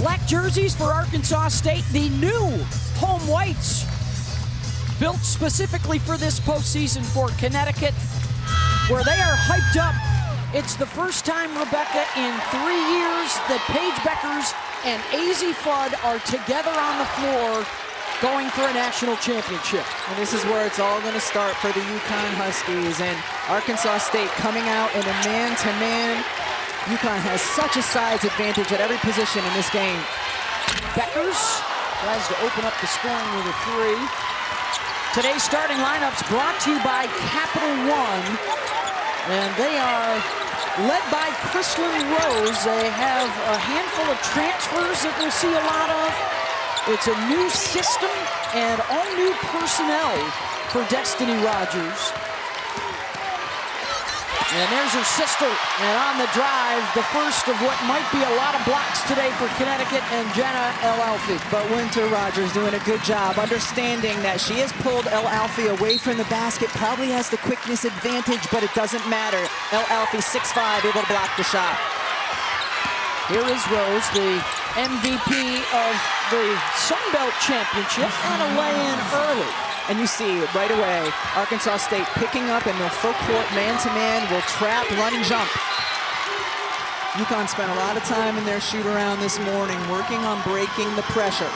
Black jerseys for Arkansas State, the new home whites, built specifically for this postseason for Connecticut, where they are hyped up. It's the first time, Rebecca, in 3 years that Paige Bueckers and AZ Fudd are together on the floor going for a national championship. And this is where it's all going to start for the UConn Huskies, and Arkansas State coming out in a man-to-man. UConn has such a size advantage at every position in this game. Bueckers tries to open up the scoring with a three. Today's starting lineups brought to you by Capital One, and they are led by Chrislyn Rose. They have a handful of transfers that we'll see a lot of. It's a new system and all new personnel for Destiny Rogers. And there's her sister, and on the drive, the first of what might be a lot of blocks today for Connecticut and Jenna El-Alfi. But Winter Rogers doing a good job understanding that she has pulled El-Alfi away from the basket, probably has the quickness advantage, but it doesn't matter. El-Alfi 6'5", able to block the shot. Here is Rose, the MVP of the Sun Belt Championship, and a lay-in early. And you see right away, Arkansas State picking up in their full court man-to-man, will trap, run, and jump. UConn spent a lot of time in their shoot-around this morning working on breaking the pressure.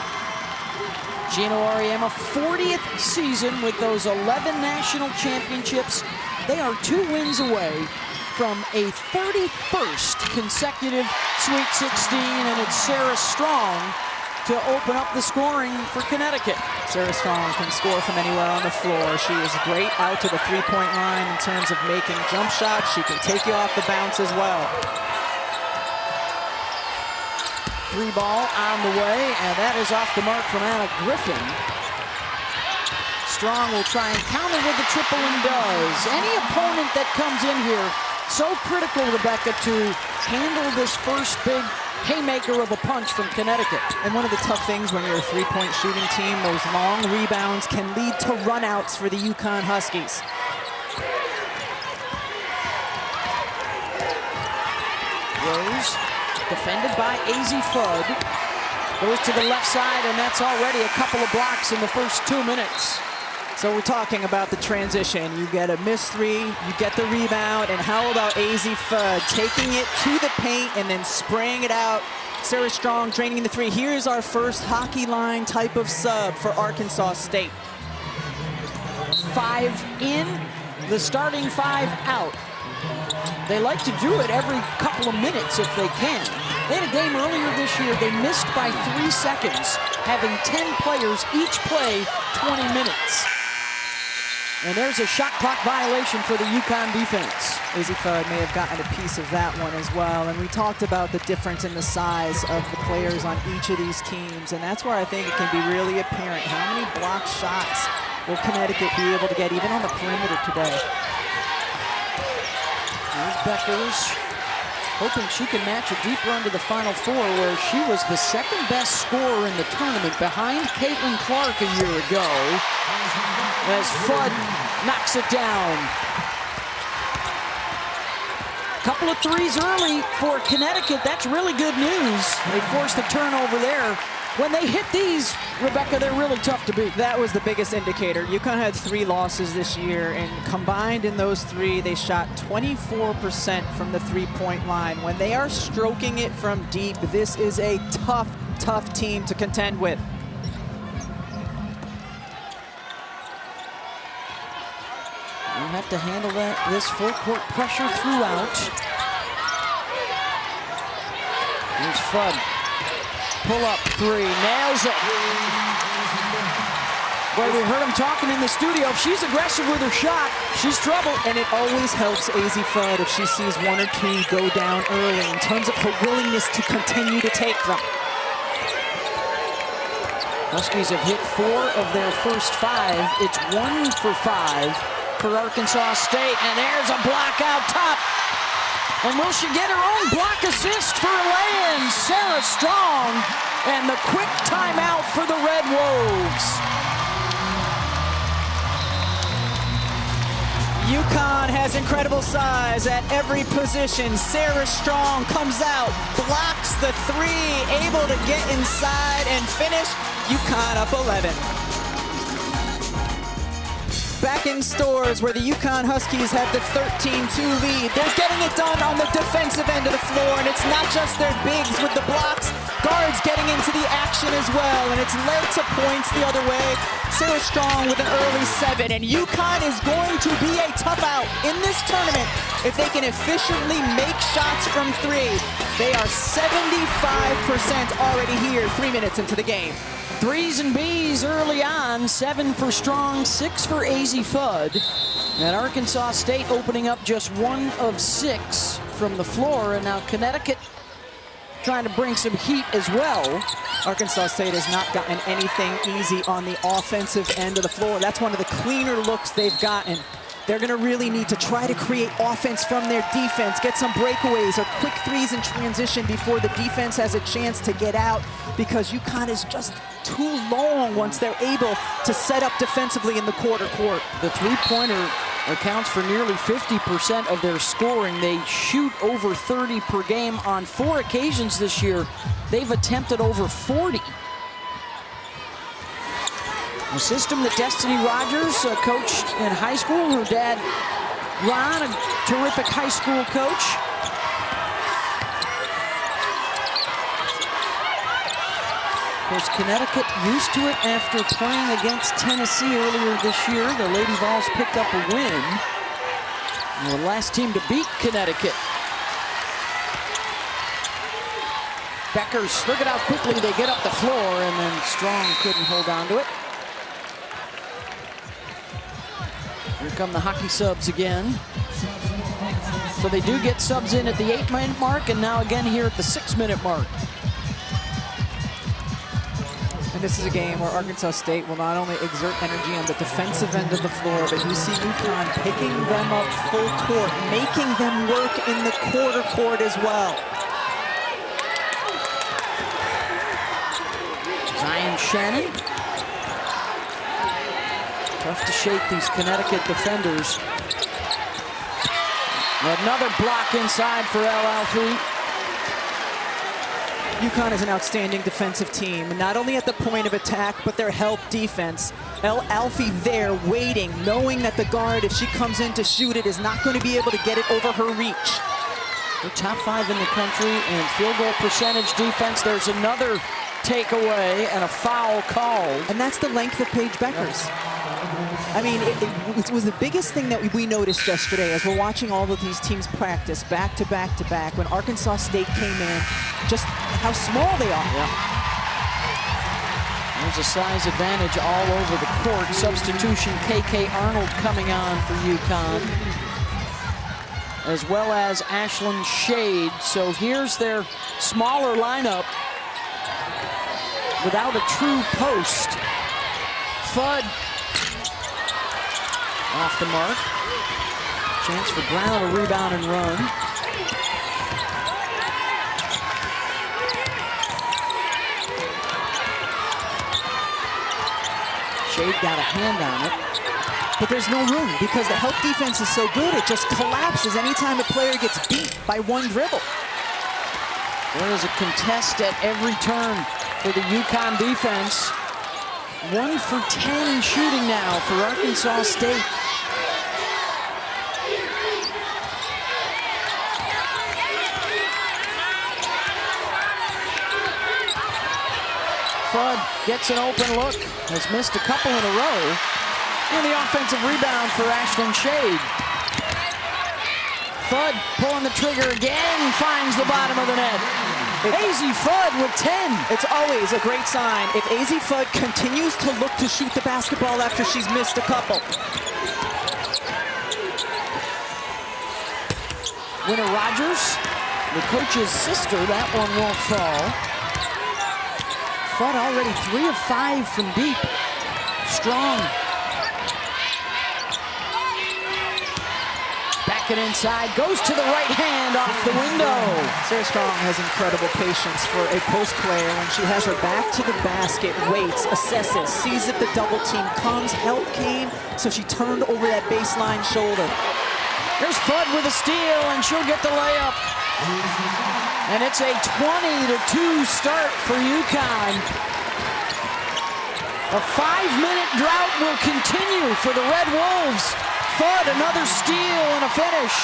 Gino Auriemma, 40th season with those 11 national championships. They are 2 wins away from a 31st consecutive Sweet 16, and it's Sarah Strong to open up the scoring for Connecticut. Sarah Strong can score from anywhere on the floor. She is great out to the three-point line in terms of making jump shots. She can take you off the bounce as well. 3 ball on the way, and that is off the mark from Anna Griffin. Strong will try and counter with the triple and does. Any opponent that comes in here, so critical, Rebecca, to handle this first big haymaker of a punch from Connecticut. And one of the tough things when you're a three-point shooting team, those long rebounds can lead to runouts for the UConn Huskies. Rose, defended by AZ Fudd, goes to the left side, and that's already a couple of blocks in the first 2 minutes. So we're talking about the transition. You get a missed three, you get the rebound, and how about AZ Fudd taking it to the paint and then spraying it out. Sarah Strong draining the three. Here's our first hockey line type of sub for Arkansas State. 5 in, the starting 5 out. They like to do it every couple of minutes if they can. They had a game earlier this year, they missed by 3 seconds, having 10 players each play 20 minutes. And there's a shot clock violation for the UConn defense. AZ Fudd may have gotten a piece of that one as well. And we talked about the difference in the size of the players on each of these teams. And that's where I think it can be really apparent. How many block shots will Connecticut be able to get, even on the perimeter today? Here's Bueckers, hoping she can match a deep run to the Final Four, where she was the 2nd best scorer in the tournament behind Caitlin Clark a year ago, as Fudd knocks it down. Couple of threes early for Connecticut. That's really good news. They forced a turnover there. When they hit these, Rebecca, they're really tough to beat. That was the biggest indicator. UConn had 3 losses this year, and combined in those 3, they shot 24% from the three-point line. When they are stroking it from deep, this is a tough, tough team to contend with. We'll have to handle this full court pressure throughout. Here's Fudd. Pull up 3, nails it. Boy, we heard him talking in the studio. If she's aggressive with her shot, she's trouble. And it always helps AZ Fudd if she sees 1 or 2 go down early in terms of her willingness to continue to take them. Huskies have hit 4 of their first 5. It's 1 for 5 for Arkansas State, and there's a block out top. And will she get her own block assist for a lay-in? Sarah Strong, and the quick timeout for the Red Wolves. UConn has incredible size at every position. Sarah Strong comes out, blocks the three, able to get inside and finish. UConn up 11. Back in Stores, where the UConn Huskies have the 13-2 lead. They're getting it done on the defensive end of the floor, and it's not just their bigs with the blocks. Guards getting into the action as well, and it's led to points the other way. Sarah Strong with an early 7, and UConn is going to be a tough out in this tournament if they can efficiently make shots from three. They are 75% already here 3 minutes into the game. Threes and B's early on, 7 for Strong, 6 for AZ Fudd. And Arkansas State opening up just 1 of 6 from the floor, and now Connecticut trying to bring some heat as well. Arkansas State has not gotten anything easy on the offensive end of the floor. That's one of the cleaner looks they've gotten. They're going to really need to try to create offense from their defense, get some breakaways or quick threes in transition before the defense has a chance to get out, because UConn is just too long once they're able to set up defensively in the quarter court. The three-pointer accounts for nearly 50% of their scoring. They shoot over 30 per game on 4 occasions this year. They've attempted over 40. A system that Destiny Rogers coached in high school. Her dad, Ron, a terrific high school coach. Of course, Connecticut used to it after playing against Tennessee earlier this year. The Lady Vols picked up a win. And the last team to beat Connecticut. Beckers, look at how quickly they get up the floor, and then Strong couldn't hold on to it. Here come the hockey subs again. So they do get subs in at the 8-minute mark, and now again here at the 6-minute mark. And this is a game where Arkansas State will not only exert energy on the defensive end of the floor, but you see UConn picking them up full court, making them work in the quarter court as well. Zion Shannon. Tough to shake these Connecticut defenders. Another block inside for El Alfi. UConn is an outstanding defensive team, not only at the point of attack, but their help defense. El Alfi there waiting, knowing that the guard, if she comes in to shoot it, is not going to be able to get it over her reach. They're top 5 in the country in field goal percentage defense. There's another takeaway and a foul called. And that's the length of Paige Beckers. I mean, it was the biggest thing that we noticed yesterday as we're watching all of these teams practice back to back to back. When Arkansas State came in, just how small they are. Yeah. There's a size advantage all over the court. Substitution, KK Arnold coming on for UConn, as well as Ashlyn Shade. So here's their smaller lineup without a true post. Fudd off the mark. Chance for Brown to rebound and run. Shade got a hand on it. But there's no room because the help defense is so good, it just collapses anytime a player gets beat by one dribble. There is a contest at every turn for the UConn defense. 1 for 10 in shooting now for Arkansas State. Fudd gets an open look, has missed a couple in a row. And the offensive rebound for Ashlyn Shade. Fudd pulling the trigger again, finds the bottom of the net. AZ Fudd with 10. It's always a great sign if AZ Fudd continues to look to shoot the basketball after she's missed a couple. Winter Rogers, the coach's sister, that one won't fall. Fudd already 3 of 5 from deep. Strong. Back and inside, goes to the right hand off the window. Sarah Strong has incredible patience for a post player when she has her back to the basket, waits, assesses, sees if the double team comes, help came, so she turned over that baseline shoulder. There's Flood with a steal, and she'll get the layup. And it's a 20-2 start for UConn. A 5-minute drought will continue for the Red Wolves. Flood, another steal and a finish.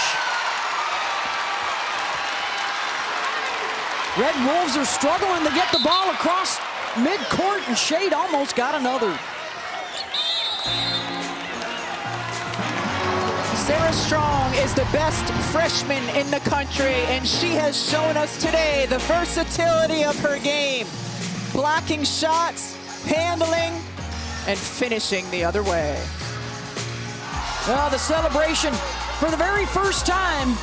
Red Wolves are struggling to get the ball across midcourt, and Shade almost got another. Sarah Strong is the best freshman in the country, and she has shown us today the versatility of her game. Blocking shots, handling, and finishing the other way. Well, the celebration for the very first time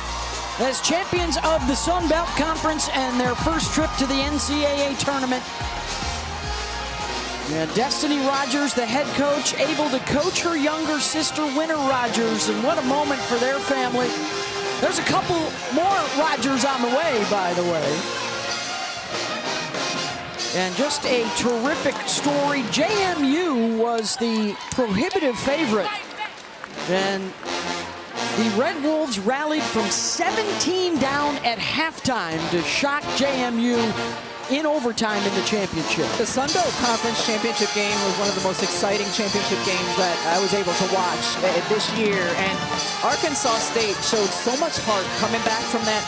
as champions of the Sun Belt Conference and their first trip to the NCAA tournament. Yeah, Destiny Rogers, the head coach, able to coach her younger sister, Winter Rogers, and what a moment for their family. There's a couple more Rogers on the way, by the way. And just a terrific story. JMU was the prohibitive favorite. And the Red Wolves rallied from 17 down at halftime to shock JMU in overtime in the championship. The Sun Belt Conference Championship game was one of the most exciting championship games that I was able to watch this year. And Arkansas State showed so much heart coming back from that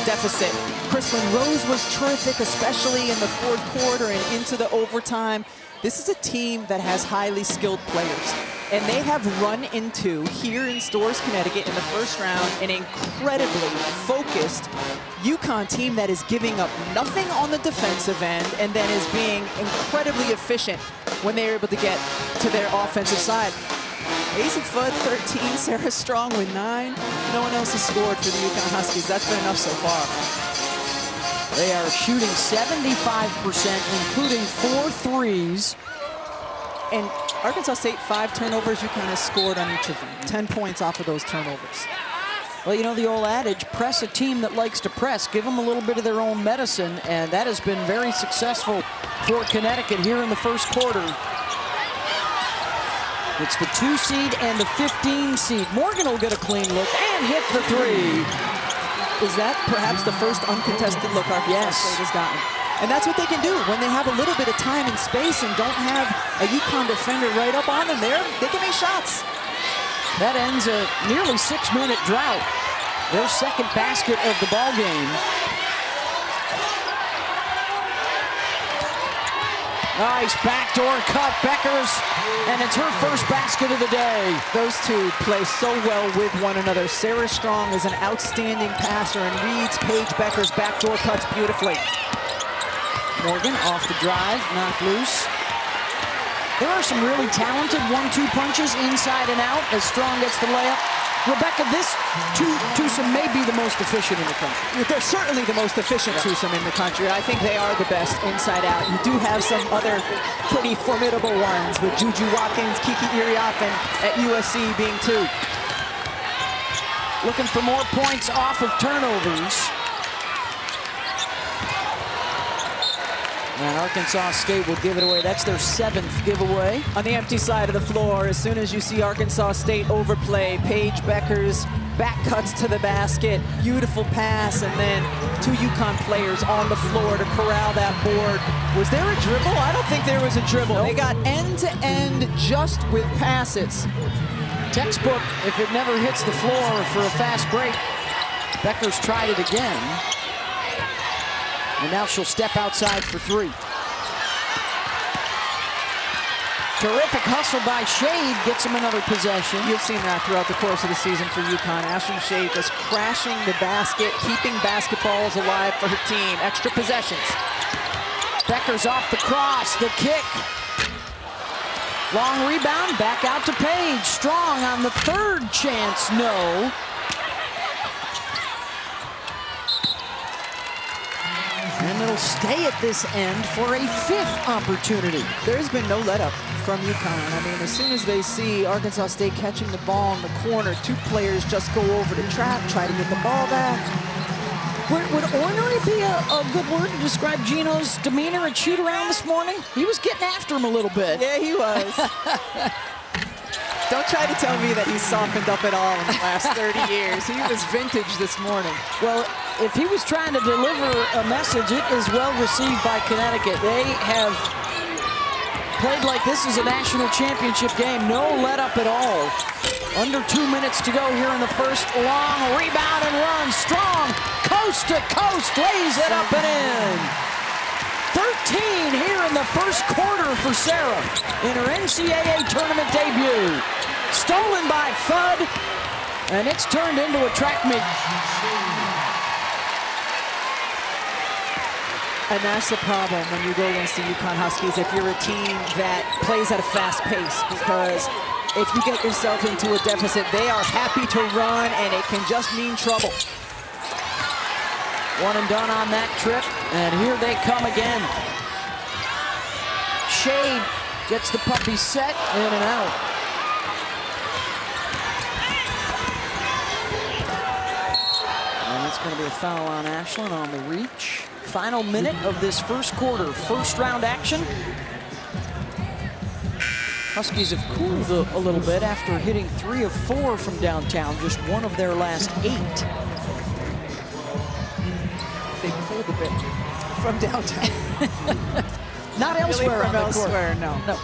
deficit. Chrislyn Rose was terrific, especially in the fourth quarter and into the overtime. This is a team that has highly skilled players. And they have run into, here in Storrs, Connecticut, in the first round, an incredibly focused UConn team that is giving up nothing on the defensive end and then is being incredibly efficient when they're able to get to their offensive side. Asa Fudd, 13, Sarah Strong with 9. No one else has scored for the UConn Huskies. That's been enough so far. They are shooting 75%, including 4 threes. And Arkansas State, 5 turnovers. UConn has scored on each of them. 10 points off of those turnovers. Well, you know the old adage, press a team that likes to press. Give them a little bit of their own medicine, and that has been very successful for Connecticut here in the first quarter. It's the 2 seed and the 15 seed. Morgan will get a clean look and hit the 3. Is that perhaps the first uncontested look Arkansas State has gotten? And that's what they can do when they have a little bit of time and space and don't have a UConn defender right up on them there. They can make shots. That ends a nearly 6-minute drought. Their second basket of the ball game. Nice backdoor cut, Beckers, and it's her first basket of the day. Those two play so well with one another. Sarah Strong is an outstanding passer and reads Paige Beckers' backdoor cuts beautifully. Morgan off the drive, knocked loose. There are some really talented 1-2 punches inside and out as Strong gets the layup. Rebecca, this twosome may be the most efficient in the country. They're certainly the most efficient twosome in the country. I think they are the best inside out. You do have some other pretty formidable ones with Juju Watkins, Kiki Iriafen at USC being 2. Looking for more points off of turnovers. And Arkansas State will give it away. That's their 7th giveaway. On the empty side of the floor, as soon as you see Arkansas State overplay, Paige Beckers back cuts to the basket, beautiful pass, and then 2 UConn players on the floor to corral that board. Was there a dribble? I don't think there was a dribble. Nope. They got end-to-end just with passes. Textbook, if it never hits the floor for a fast break. Beckers tried it again. And now she'll step outside for 3. Terrific hustle by Shade, gets him another possession. You've seen that throughout the course of the season for UConn. Ashley Shade just crashing the basket, keeping basketballs alive for her team. Extra possessions. Beckers off the cross, the kick. Long rebound, back out to Paige. Strong on the 3rd chance, no. And it'll stay at this end for a 5th opportunity. There's been no let-up from UConn. I mean, as soon as they see Arkansas State catching the ball in the corner, 2 players just go over the trap, try to get the ball back. Would ornery be a good word to describe Gino's demeanor at shoot-around this morning? He was getting after him a little bit. Yeah, he was. Don't try to tell me that he's softened up at all in the last 30 years. He was vintage this morning. Well, if he was trying to deliver a message, it is well received by Connecticut. They have played like this is a national championship game. No let up at all. Under 2 minutes to go here in the first. Long rebound and run. Strong, coast to coast, lays it up and in. 13 here in the first quarter for Sarah in her NCAA tournament debut. Stolen by Fudd, and it's turned into a track meet. And that's the problem when you go against the UConn Huskies if you're a team that plays at a fast pace, because if you get yourself into a deficit, they are happy to run, and it can just mean trouble. One and done on that trip, and here they come again. Shade gets the puppy set, in and out. And it's going to be a foul on Ashland on the reach. Final minute of this first quarter, first round action. Huskies have cooled a little bit after hitting 3 of 4 from downtown, just 1 of their last 8. They pulled a bit from downtown. Not elsewhere really on the elsewhere, court. no.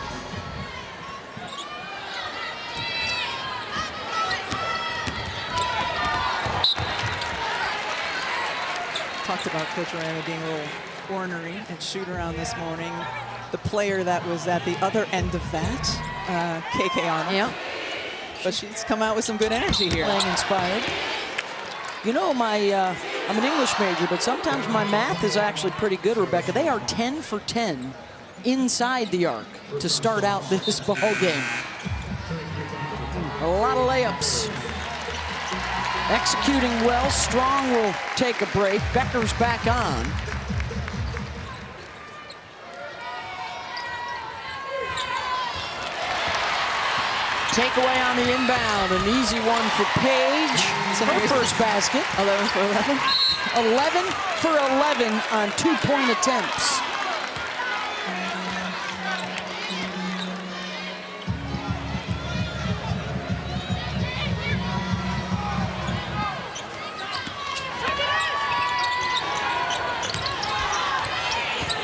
Talked about Coach Arana being a little ornery and shoot around this morning. The player that was at the other end of that, KK Arnold. Yeah. But she's come out with some good energy here. Playing inspired. You know, I'm an English major, but sometimes my math is actually pretty good, Rebecca. They are 10 for 10 inside the arc to start out this ball game. A lot of layups. Executing well. Strong will take a break. Becker's back on. Takeaway on the inbound. An easy one for Paige. Her first basket. 11 for 11. 11 for 11 on 2-point attempts.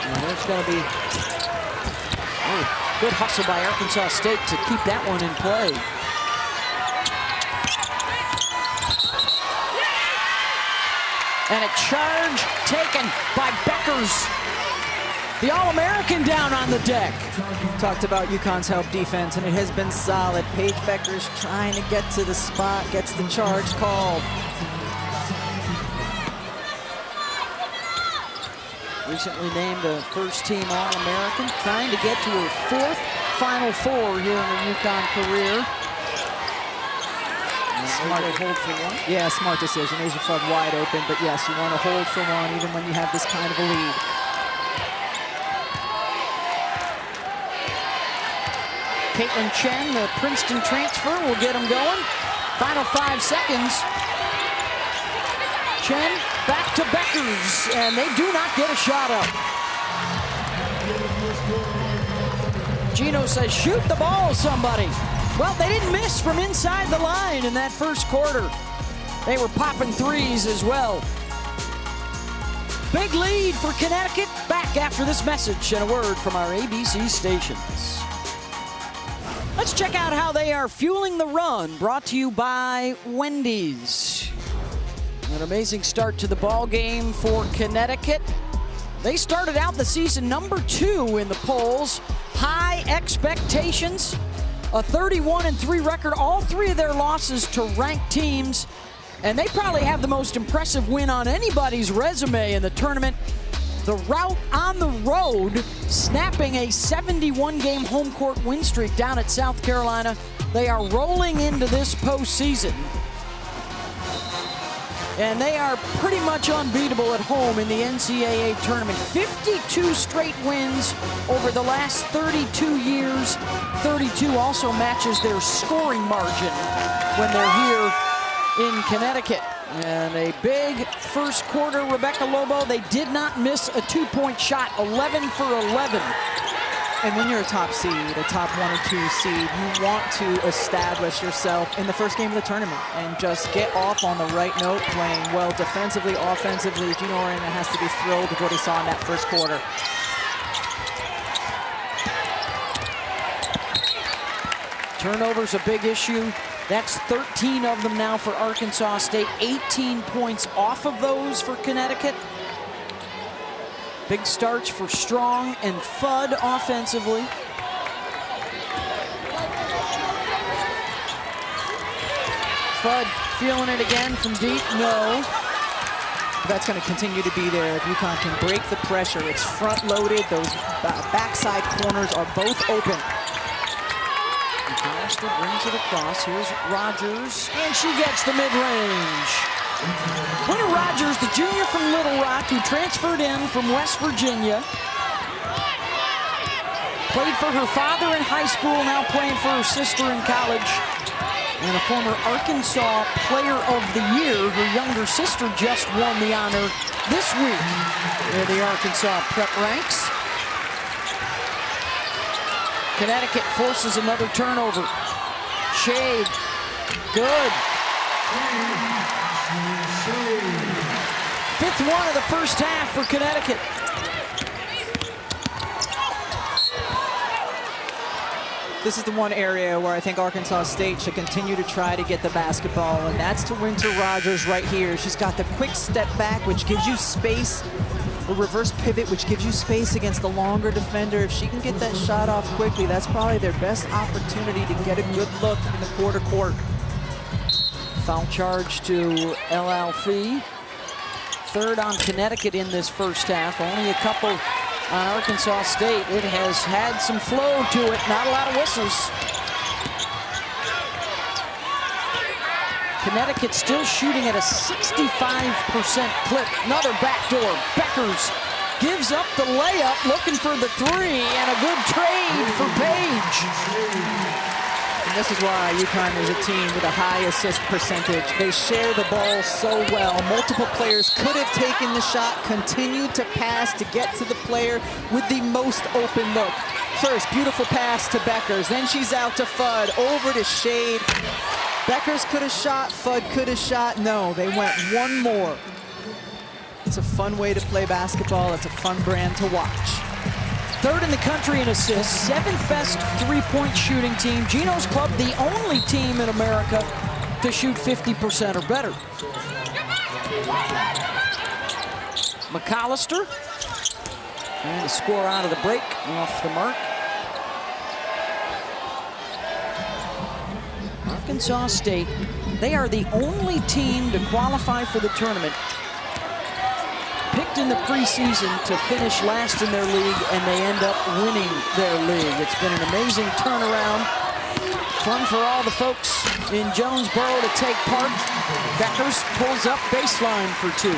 And there's going to be good hustle by Arkansas State to keep that one in play. And a charge taken by Beckers. The All-American down on the deck. Talked about UConn's help defense, and it has been solid. Paige Beckers trying to get to the spot, gets the charge called. Recently named a first-team All-American, trying to get to her 4th Final Four here in her UConn career. Smart hold for one. Yeah, smart decision. Asia Fudd wide open, but yes, you want to hold for one even when you have this kind of a lead. Caitlin Chen, the Princeton transfer, will get them going. Final 5 seconds. Chen back to Beckers, and they do not get a shot up. Gino says, shoot the ball, somebody. Well, they didn't miss from inside the line in that first quarter. They were popping threes as well. Big lead for Connecticut. Back after this message and a word from our ABC stations. Let's check out how they are fueling the run, brought to you by Wendy's. An amazing start to the ball game for Connecticut. They started out the season number 2 in the polls. High expectations. A 31-3 record, all 3 of their losses to ranked teams, and they probably have the most impressive win on anybody's resume in the tournament. The rout on the road, snapping a 71-game home court win streak down at South Carolina. They are rolling into this postseason And they are pretty much unbeatable at home in the NCAA tournament. 52 straight wins over the last 32 years. 32 also matches their scoring margin when they're here in Connecticut. And a big first quarter, Rebecca Lobo. They did not miss a two-point shot, 11 for 11. And when you're a top seed, a top 1 or 2 seed, you want to establish yourself in the first game of the tournament and just get off on the right note, playing well defensively, offensively. Gino Arena has to be thrilled with what he saw in that first quarter. Turnovers a big issue. That's 13 of them now for Arkansas State. 18 points off of those for Connecticut. Big starts for Strong and Fudd offensively. Fudd feeling it again from deep, no. That's going to continue to be there if UConn can break the pressure. It's front-loaded. Those backside corners are both open. Hollister brings it across. Here's Rogers, and she gets the mid-range. Winter Rogers, the junior from Little Rock, who transferred in from West Virginia. Played for her father in high school, now playing for her sister in college. And a former Arkansas Player of the Year. Her younger sister just won the honor this week in the Arkansas prep ranks. Connecticut forces another turnover. Shade, good. Fifth one of the first half for Connecticut. This is the one area where I think Arkansas State should continue to try to get the basketball, and that's to Winter Rogers right here. She's got the quick step back, which gives you space, a reverse pivot, which gives you space against the longer defender. If she can get that shot off quickly, that's probably their best opportunity to get a good look in the quarter court. Foul charge to El Alfie. Third on Connecticut in this first half. Only a couple on Arkansas State. It has had some flow to it, not a lot of whistles. Connecticut still shooting at a 65% clip. Another backdoor. Beckers gives up the layup, looking for the three, and a good trade for Page. And this is why UConn is a team with a high assist percentage. They share the ball so well. Multiple players could have taken the shot, continued to pass to get to the player with the most open look. First, beautiful pass to Beckers. Then she's out to Fudd, over to Shade. Beckers could have shot, Fudd could have shot. No, they went one more. It's a fun way to play basketball. It's a fun brand to watch. Third in the country in assists, 7th best three-point shooting team. Gino's club, the only team in America to shoot 50% or better. McAllister, and a score out of the break, off the mark. Arkansas State, they are the only team to qualify for the tournament. Picked in the preseason to finish last in their league, and they end up winning their league. It's been an amazing turnaround. Fun for all the folks in Jonesboro to take part. Beckers pulls up baseline for two.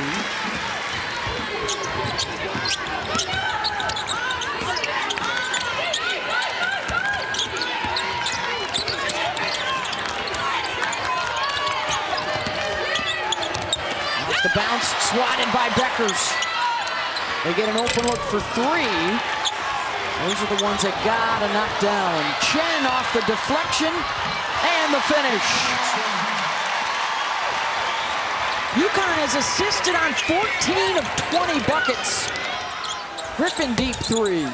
The bounce swatted by Beckers. They get an open look for three. Those are the ones that gotta knock down. Chen off the deflection and the finish. UConn has assisted on 14 of 20 buckets. Griffin deep three.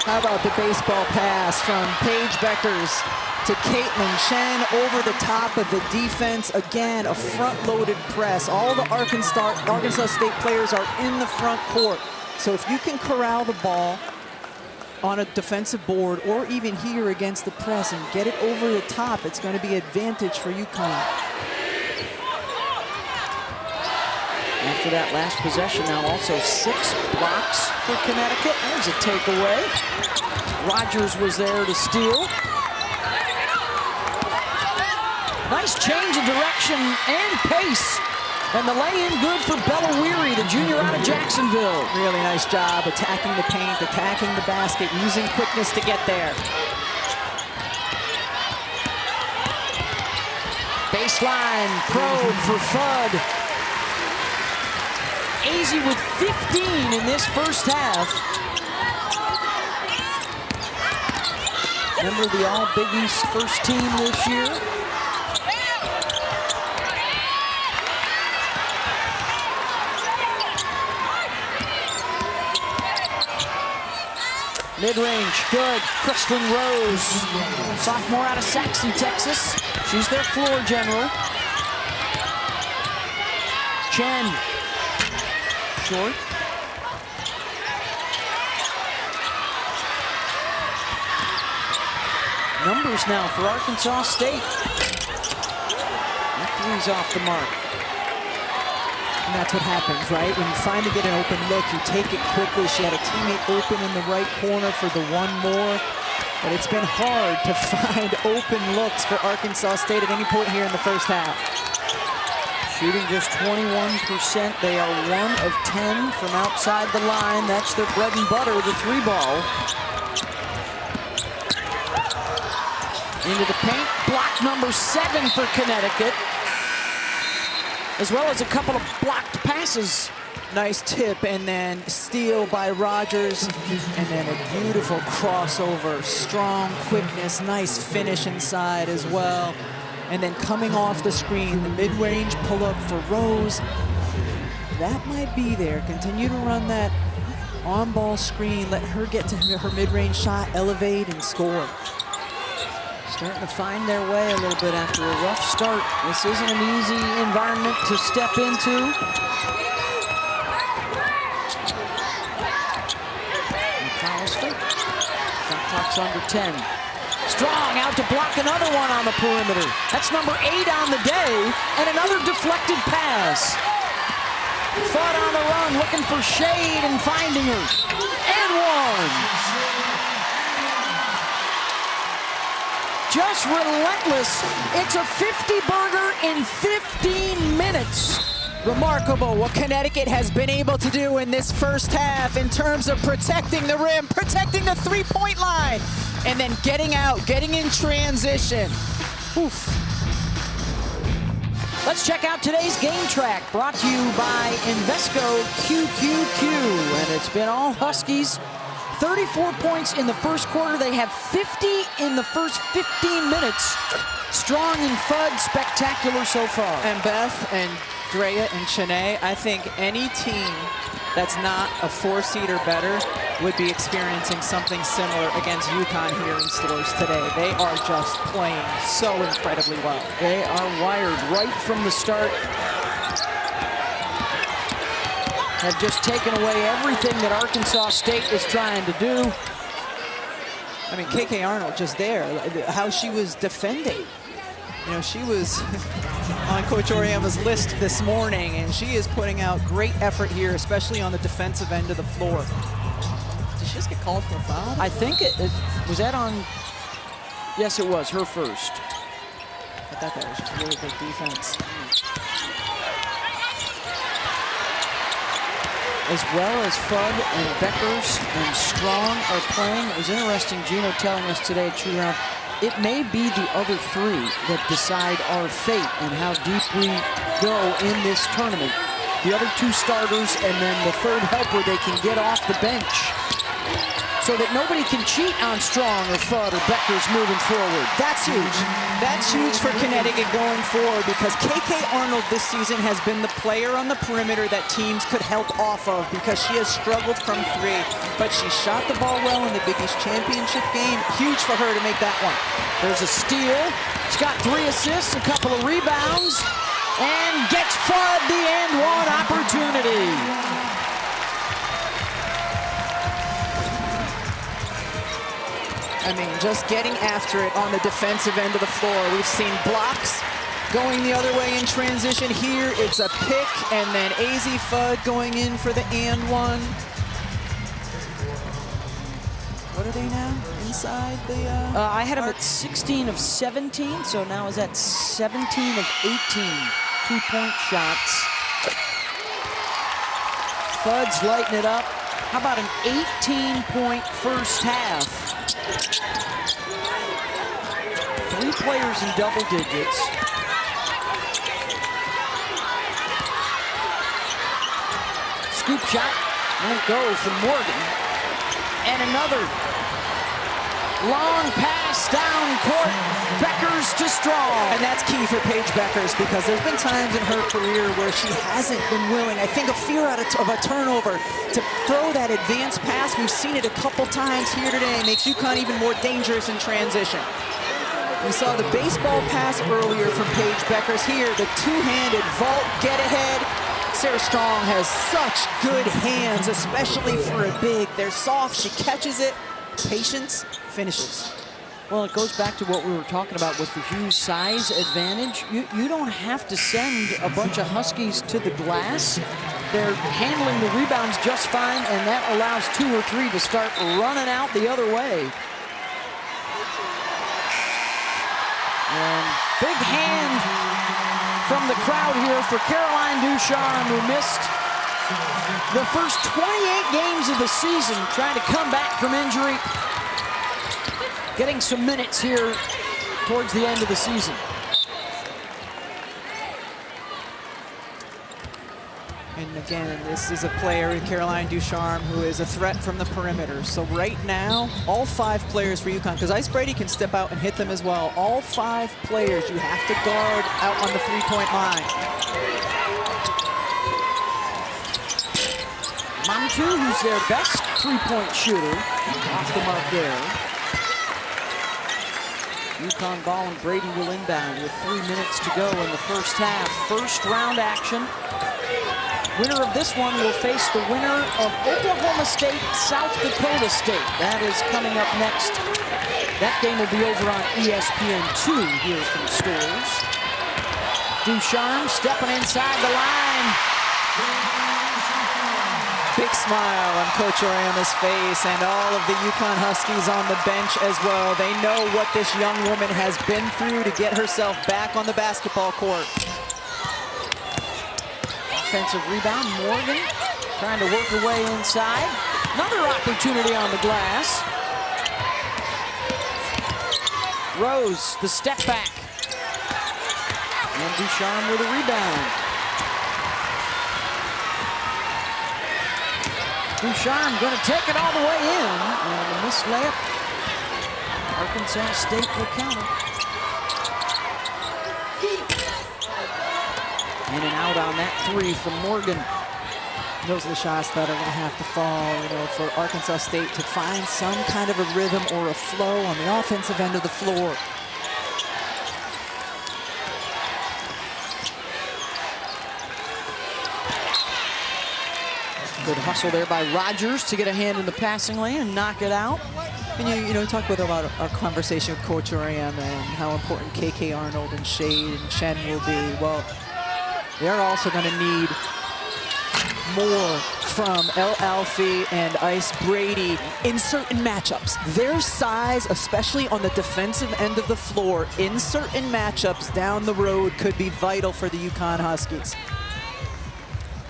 How about the baseball pass from Paige Beckers to Caitlin Chen over the top of the defense. Again, a front-loaded press. All the Arkansas State players are in the front court. So if you can corral the ball on a defensive board or even here against the press and get it over the top, it's going to be advantage for UConn. After that last possession, now also 6 blocks for Connecticut. There's a takeaway. Rogers was there to steal. Nice change of direction and pace. And the lay-in good for Bella Weary, the junior out of Jacksonville. Really nice job attacking the paint, attacking the basket, using quickness to get there. Baseline probe for Fudd. Azzi with 15 in this first half. Remember the All Big East first team this year? Mid-range, good. Kristlyn Rose, sophomore out of Saxon, Texas. She's their floor general. Chen, short. Numbers now for Arkansas State. That three's off the mark. And that's what happens, right? When you finally get an open look, you take it quickly. She had a teammate open in the right corner for the one more. But it's been hard to find open looks for Arkansas State at any point here in the first half. Shooting just 21%. They are 1 of 10 from outside the line. That's their bread and butter, the three ball. Into the paint. Block number 7 for Connecticut, as well as a couple of blocked passes. Nice tip, and then steal by Rogers, and then a beautiful crossover. Strong quickness, nice finish inside as well. And then coming off the screen, the mid-range pull-up for Rose. That might be there. Continue to run that on-ball screen. Let her get to her mid-range shot, elevate, and score. Starting to find their way a little bit after a rough start. This isn't an easy environment to step into. McAllister, shot clock's under 10. Strong out to block another one on the perimeter. That's number 8 on the day, and another deflected pass. Fudd on the run, looking for shade and finding her. And one. Just relentless. It's a 50-burger in 15 minutes. Remarkable what Connecticut has been able to do in this first half in terms of protecting the rim, protecting the three-point line, and then getting out, getting in transition. Oof. Let's check out today's game track, brought to you by Invesco QQQ. And it's been all Huskies. 34 points in the first quarter. They have 50 in the first 15 minutes. Strong and Fudd, spectacular so far. And Beth and Drea and Chene, I think any team that's not a 4-seed or better would be experiencing something similar against UConn here in stores today. They are just playing so incredibly well. They are wired right from the start. Have just taken away everything that Arkansas State is trying to do. I mean, KK Arnold just there, how she was defending. You know, she was on Coach Auriemma's list this morning, and she is putting out great effort here, especially on the defensive end of the floor. Did she just get called for a foul? I think it was that on, yes it was, her first. I thought that was just really good defense. As well as Fudd and Beckers and Strong are playing. It was interesting, Gino telling us today at True Round, it may be the other 3 that decide our fate and how deep we go in this tournament. The other 2 starters and then the 3rd helper they can get off the bench, so that nobody can cheat on Strong or Fudd or Beckers moving forward. That's huge. That's huge for Connecticut going forward, because KK Arnold this season has been the player on the perimeter that teams could help off of, because she has struggled from 3, but she shot the ball well in the Big East Championship game. Huge for her to make that one. There's a steal. She's got 3 assists, a couple of rebounds, and gets Fudd the and one opportunity. I mean, just getting after it on the defensive end of the floor. We've seen blocks going the other way in transition. Here, it's a pick, and then Azzi Fudd going in for the and one. What are they now inside the? I had him at 16 of 17, so now is at 17 of 18. 2-point shots. Fuds lighten it up. How about an 18-point first half? 3 players in double digits. Scoop shot, won't go from Morgan. And another long pass down court. Beckers to Strong. And that's key for Paige Beckers because there's been times in her career where she hasn't been willing, I think, a fear of a turnover to throw that advanced pass. We've seen it a couple times here today. It makes UConn even more dangerous in transition. We saw the baseball pass earlier from Paige Beckers. Here, the two-handed vault get ahead. Sarah Strong has such good hands, especially for a big. They're soft, she catches it. Patience, finishes. Well, it goes back to what we were talking about with the huge size advantage. You don't have to send a bunch of Huskies to the glass. They're handling the rebounds just fine, and that allows 2 or 3 to start running out the other way. And big hand from the crowd here for Caroline Ducharme, who missed the first 28 games of the season, trying to come back from injury. Getting some minutes here towards the end of the season. And again, this is a player in Caroline Ducharme who is a threat from the perimeter. So right now, all 5 players for UConn, because Ice Brady can step out and hit them as well. All 5 players you have to guard out on the 3-point line. Montu, who's their best 3-point shooter, off the mark there. UConn ball and Brady will inbound with 3 minutes to go in the first half. First round action. Winner of this one will face the winner of Oklahoma State, South Dakota State. That is coming up next. That game will be over on ESPN2 here from Stores. Ducharme stepping inside the line. Big smile on Coach Oriama's face and all of the UConn Huskies on the bench as well. They know what this young woman has been through to get herself back on the basketball court. Offensive rebound, Morgan trying to work her way inside. Another opportunity on the glass. Rose, the step back. And Ducharme with a rebound. Ducharme going to take it all the way in. And a missed layup. Arkansas State will count it. In and out on that 3 from Morgan. Those are the shots that are going to have to fall, you know, for Arkansas State to find some kind of a rhythm or a flow on the offensive end of the floor. Good hustle there by Rogers to get a hand in the passing lane and knock it out. And you know, talk about our conversation with Coach Oriama and how important KK Arnold and Shade and Chen will be. Well, they're also going to need more from El Alfie and Ice Brady in certain matchups. Their size, especially on the defensive end of the floor, in certain matchups down the road could be vital for the UConn Huskies.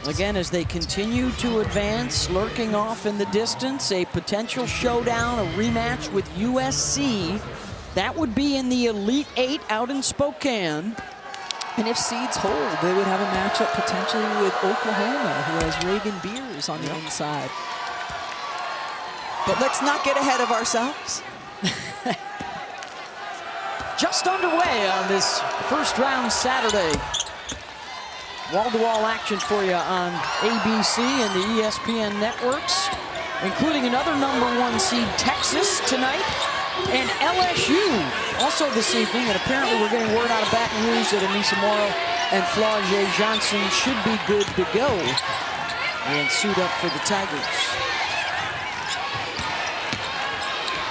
Again, as they continue to advance, lurking off in the distance, a potential showdown, a rematch with USC. That would be in the Elite 8 out in Spokane. And if seeds hold, they would have a matchup potentially with Oklahoma, who has Reagan Beers on the inside. But let's not get ahead of ourselves. Just underway on this first round Saturday. Wall-to-wall action for you on ABC and the ESPN networks, including another #1 seed Texas tonight, and LSU also this evening. And apparently we're getting word out of Baton Rouge that Anissa Morrow and Flau'jae Johnson should be good to go and suit up for the Tigers.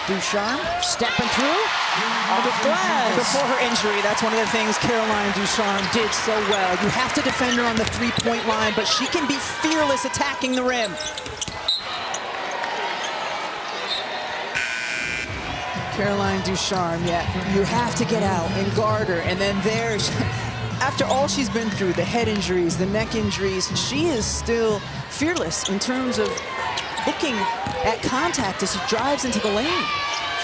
Ducharme stepping through. Off glass. Before her injury, that's one of the things Caroline Ducharme did so well. You have to defend her on the 3-point line, but she can be fearless attacking the rim. Caroline Ducharme, yeah, you have to get out and guard her. And then there, after all she's been through, the head injuries, the neck injuries, she is still fearless in terms of looking at contact as she drives into the lane.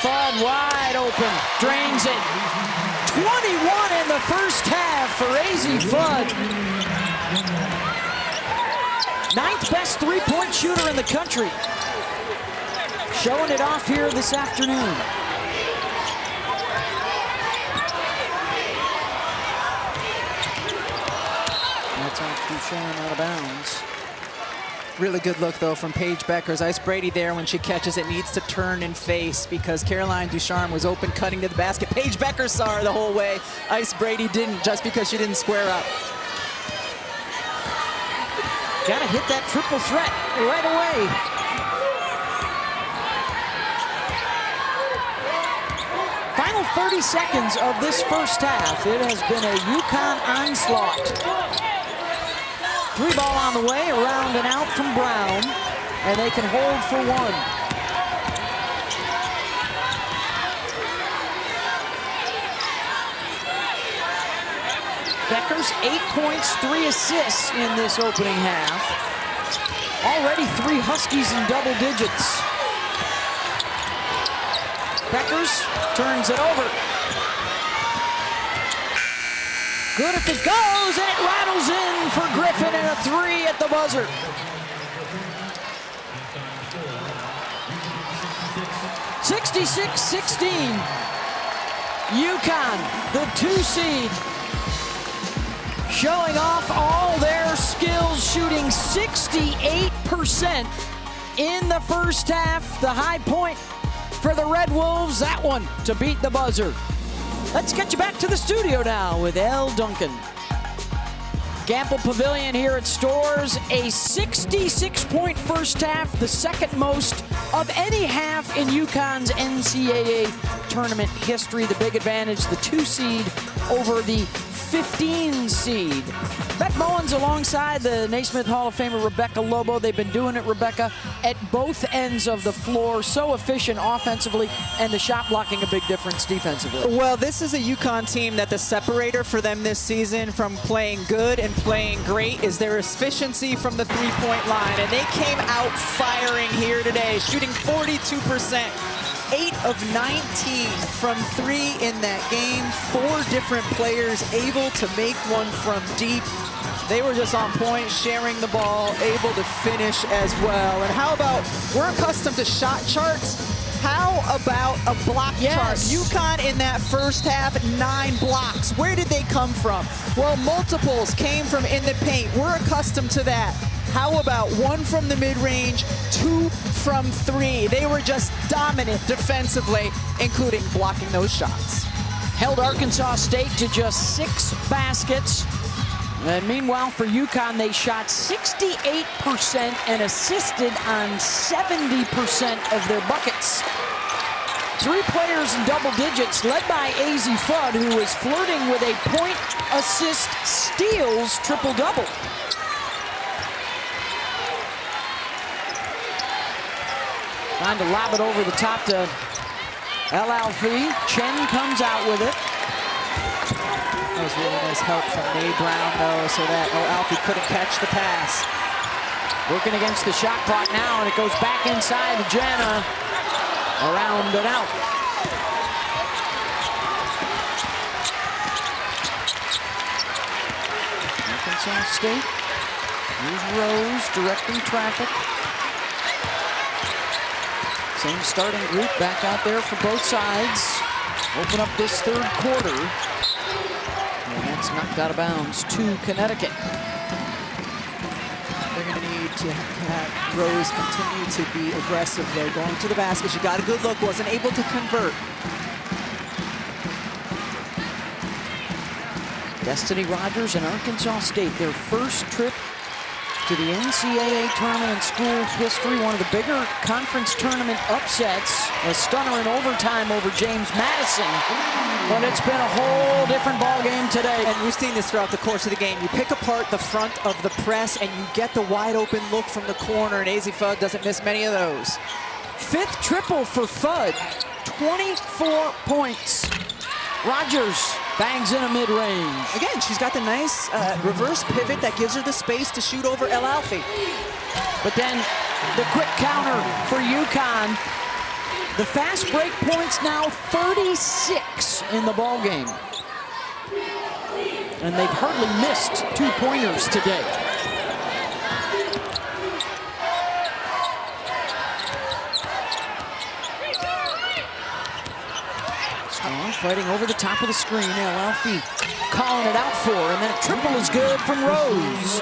Fudd wide open, drains it. 21 in the first half for AZ Fudd. 9th best three-point shooter in the country. Showing it off here this afternoon. That's off Ducharme out of bounds. Really good look, though, from Paige Beckers. Ice Brady there when she catches it, needs to turn and face because Caroline Ducharme was open, cutting to the basket. Paige Beckers saw her the whole way. Ice Brady didn't, just because she didn't square up. Gotta hit that triple threat right away. Final 30 seconds of this first half. It has been a UConn onslaught. 3 ball on the way, around and out from Brown, and they can hold for 1. Beckers, 8 points, 3 assists in this opening half. Already 3 Huskies in double digits. Beckers turns it over. Good if it goes, and it rattles in for Griffin, and a 3 at the buzzer. (66-16). UConn, the 2 seed, showing off all their skills, shooting 68% in the first half. The high point for the Red Wolves, that one to beat the buzzer. Let's get you back to the studio now with Elle Duncan. Gamble Pavilion here at Storrs, a 66-point first half, the second most of any half in UConn's NCAA tournament history. The big advantage, the 2 seed over the 15 seed. Beck Mullins alongside the Naismith Hall of Famer Rebecca Lobo. They've been doing it, Rebecca, at both ends of the floor. So efficient offensively, and the shot blocking a big difference defensively. Well, this is a UConn team that the separator for them this season from playing good and playing great is their efficiency from the three-point line. And they came out firing here today, shooting 42%. 8 of 19 from 3 in that game. 4 different players able to make one from deep. They were just on point, sharing the ball, able to finish as well. And how about, we're accustomed to shot charts. How about a block chart? UConn in that first half, 9 blocks. Where did they come from? Well, multiples came from in the paint. We're accustomed to that. How about 1 from the mid-range, 2 from 3? They were just dominant defensively, including blocking those shots. Held Arkansas State to just 6 baskets. And meanwhile, for UConn, they shot 68% and assisted on 70% of their buckets. 3 players in double digits, led by AZ Fudd, who is flirting with a point, assist, steals triple-double. Trying to lob it over the top to El Alfi. Chen comes out with it. That was really nice help from Mae Brown, though, so that El Alfi couldn't catch the pass. Working against the shot clock now, and it goes back inside to Jana. Around and out. Arkansas State. Here's Rose directing traffic. Same starting group back out there for both sides. Open up this third quarter. And that's knocked out of bounds to Connecticut. They're going to need to have Rose continue to be aggressive there, going to the basket. She got a good look, wasn't able to convert. Destiny Rogers and Arkansas State, their first trip to the NCAA tournament in school history, one of the bigger conference tournament upsets. A stunner in overtime over James Madison, but it's been a whole different ball game today. And we've seen this throughout the course of the game. You pick apart the front of the press and you get the wide open look from the corner, and AZ Fudd doesn't miss many of those. 5th triple for Fudd, 24 points. Rogers bangs in a mid-range. Again, she's got the nice reverse pivot that gives her the space to shoot over El Alfie. But then the quick counter for UConn. The fast break points now 36 in the ball game. And they've hardly missed 2-pointers today. Strong fighting over the top of the screen. El Alfie calling it out for, and then a triple is good from Rose.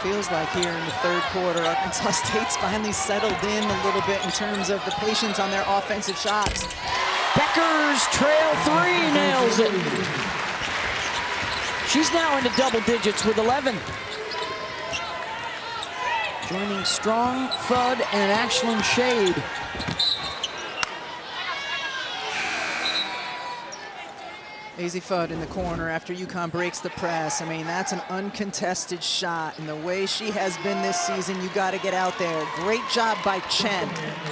Feels like here in the third quarter, Arkansas State's finally settled in a little bit in terms of the patience on their offensive shots. Beckers trail 3, nails it. She's now into double digits with 11. Joining Strong, Fudd, and Ashlyn Shade. Azzi Fudd in the corner after UConn breaks the press. I mean, that's an uncontested shot. And the way she has been this season, you got to get out there. Great job by Chen.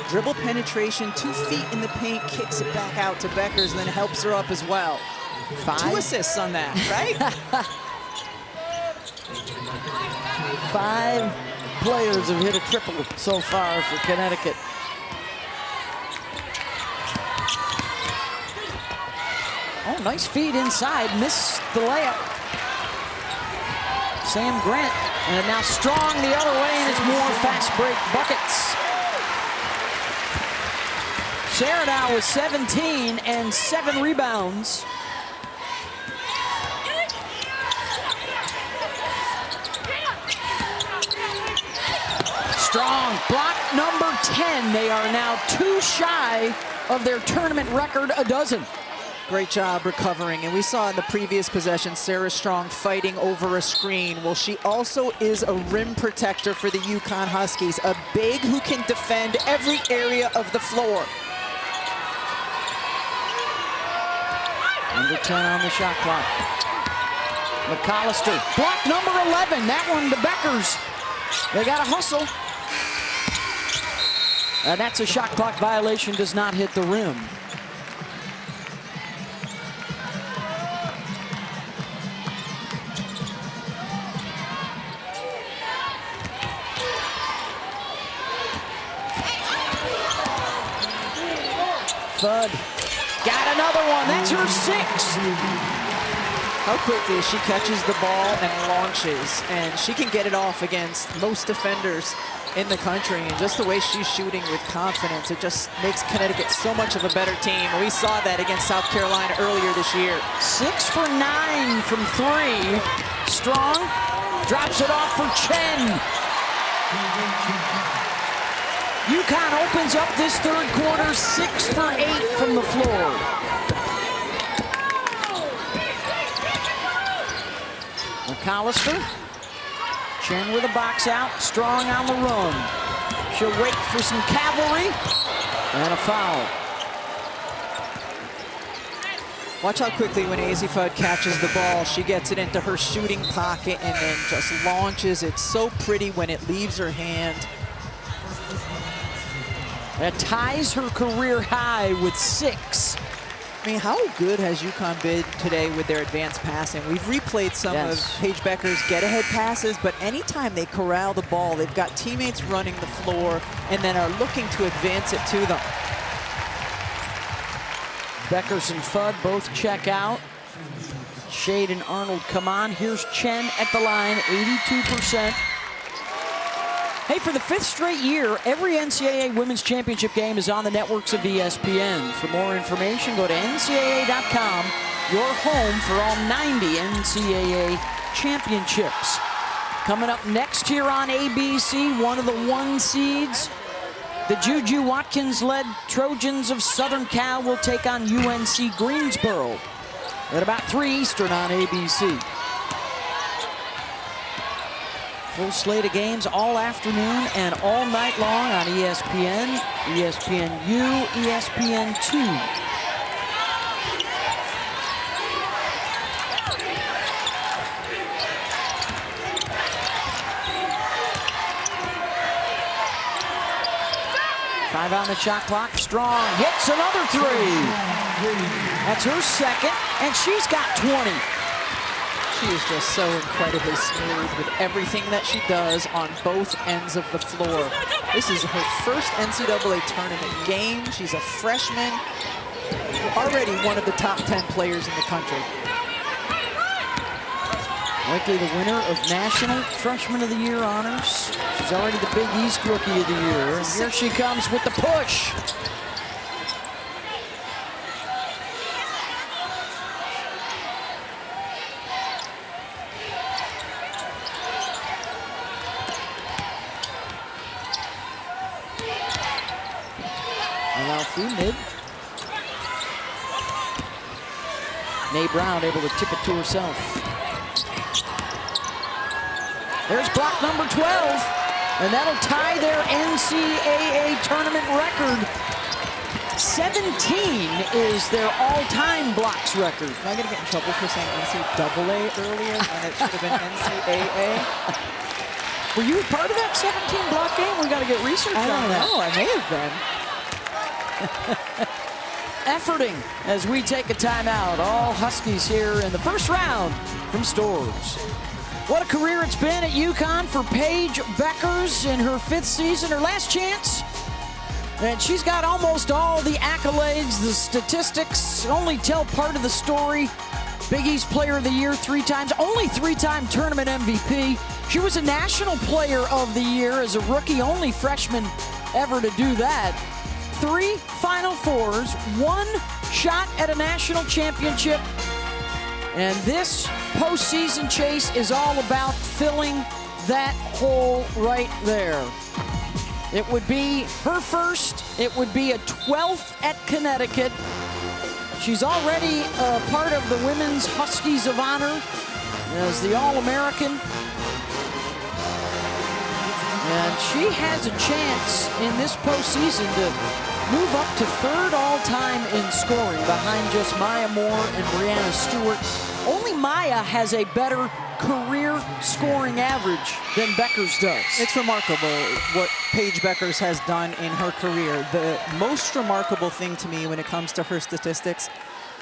Dribble penetration, 2 feet in the paint, kicks it back out to Beckers, and then helps her up as well. 2 assists on that, right? 5 players have hit a triple so far for Connecticut. Oh, nice feed inside, missed the layup. Sam Grant, and now Strong the other way, and it's more fast break buckets. Sarah now with 17 and 7 rebounds. Strong, block number 10. They are now 2 shy of their tournament record, a dozen. Great job recovering, and we saw in the previous possession Sarah Strong fighting over a screen. Well, she also is a rim protector for the UConn Huskies, a big who can defend every area of the floor. Under 10 on the shot clock. McAllister, block number 11. That one to Beckers. They got to hustle. And that's a shot clock violation, does not hit the rim. Fudd got another one. That's her 6th. How quickly she catches the ball and launches, and she can get it off against most defenders in the country, and just the way she's shooting with confidence, it just makes Connecticut so much of a better team. We saw that against South Carolina earlier this year. 6 for 9 from 3. Strong drops it off for Chen. UConn opens up this third quarter 6 for 8 from the floor. McAllister. Chen with a box out, Strong on the run. She'll wait for some cavalry, and a foul. Watch how quickly when Azzi Fudd catches the ball, she gets it into her shooting pocket and then just launches. It's so pretty when it leaves her hand. That ties her career high with 6. I mean, how good has UConn been today with their advanced passing? We've replayed some of Paige Becker's get-ahead passes, but anytime they corral the ball, they've got teammates running the floor and then are looking to advance it to them. Beckers and Fudd both check out. Shade and Arnold come on. Here's Chen at the line, 82%. Hey, for the 5th straight year, every NCAA Women's Championship game is on the networks of ESPN. For more information, go to ncaa.com, your home for all 90 NCAA championships. Coming up next here on ABC, one of the 1 seeds, the Juju Watkins-led Trojans of Southern Cal will take on UNC Greensboro at about 3 Eastern on ABC. Full slate of games all afternoon and all night long on ESPN, ESPNU, ESPN2. 5 on the shot clock. Strong hits another 3. That's her second, and she's got 20. She is just so incredibly smooth with everything that she does on both ends of the floor. This is her first NCAA tournament game. She's a freshman, already one of the top 10 players in the country. Likely the winner of National Freshman of the Year honors. She's already the Big East Rookie of the Year. And here she comes with the push. Allow through mid. Nay Brown able to tip it to herself. There's block number 12, and that'll tie their NCAA tournament record. 17 is their all-time blocks record. Am I going to get in trouble for saying NCAA earlier when it should have been NCAA? Were you part of that 17 block game? We got to get research on that. I don't know. I may have been. Efforting as we take a timeout. All Huskies here in the first round from Storrs. What a career it's been at UConn for Paige Bueckers in her 5th season, her last chance. And she's got almost all the accolades, the statistics only tell part of the story. Big East Player of the Year 3 times, only 3-time tournament MVP. She was a National Player of the Year as a rookie, only freshman ever to do that. 3 Final Fours, 1 shot at a national championship. And this postseason chase is all about filling that hole right there. It would be her first. It would be a 12th at Connecticut. She's already a part of the Women's Huskies of Honor as the All-American. And she has a chance in this postseason to move up to 3rd all-time in scoring behind just Maya Moore and Brianna Stewart. Only Maya has a better career scoring average than Bueckers does. It's remarkable what Paige Bueckers has done in her career. The most remarkable thing to me when it comes to her statistics,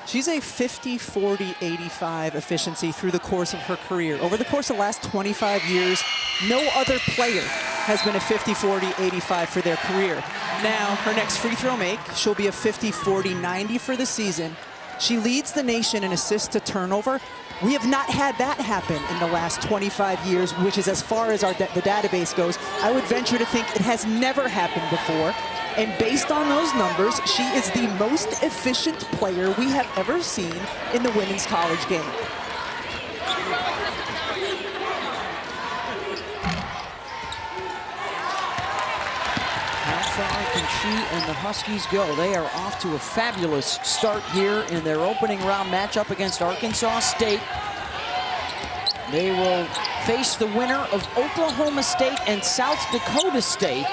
she's a 50-40-85 efficiency through the course of her career. Over the course of the last 25 years, no other player has been a 50-40-85 for their career. Now, her next free throw make, she'll be a 50-40-90 for the season. She leads the nation in assists to turnover. We have not had that happen in the last 25 years, which is as far as the database goes. I would venture to think it has never happened before. And based on those numbers, she is the most efficient player we have ever seen in the women's college game. How far can she and the Huskies go? They are off to a fabulous start here in their opening round matchup against Arkansas State. They will face the winner of Oklahoma State and South Dakota State.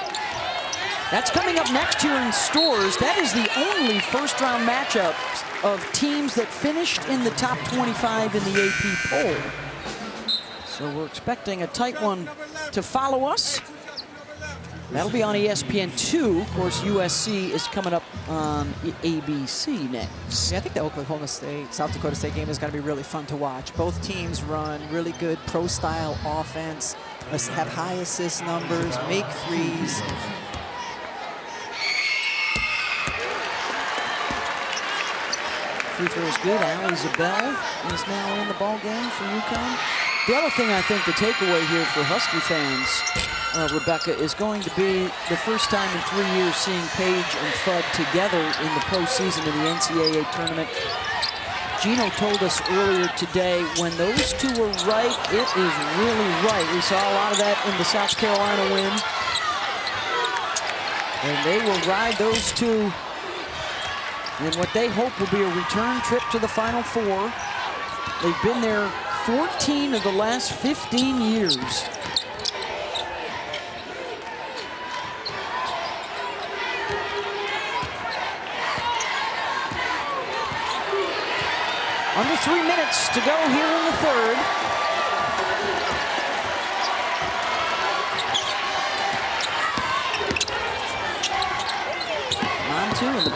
That's coming up next here in Storrs. That is the only first-round matchup of teams that finished in the top 25 in the AP poll. So we're expecting a tight one to follow us. That'll be on ESPN2. Of course, USC is coming up on ABC next. Yeah, I think the Oklahoma State, South Dakota State game is going to be really fun to watch. Both teams run really good pro-style offense, have high assist numbers, make threes. Free throw is good. Ali Zabel is now in the ball game for UConn. The other thing I think the takeaway here for Husky fans, Rebecca, is going to be the first time in 3 years seeing Paige and Fudd together in the postseason of the NCAA tournament. Gino told us earlier today, when those two are right, it is really right. We saw a lot of that in the South Carolina win. And they will ride those two in what they hope will be a return trip to the Final Four. They've been there 14 of the last 15 years. Under 3 minutes to go here in the third.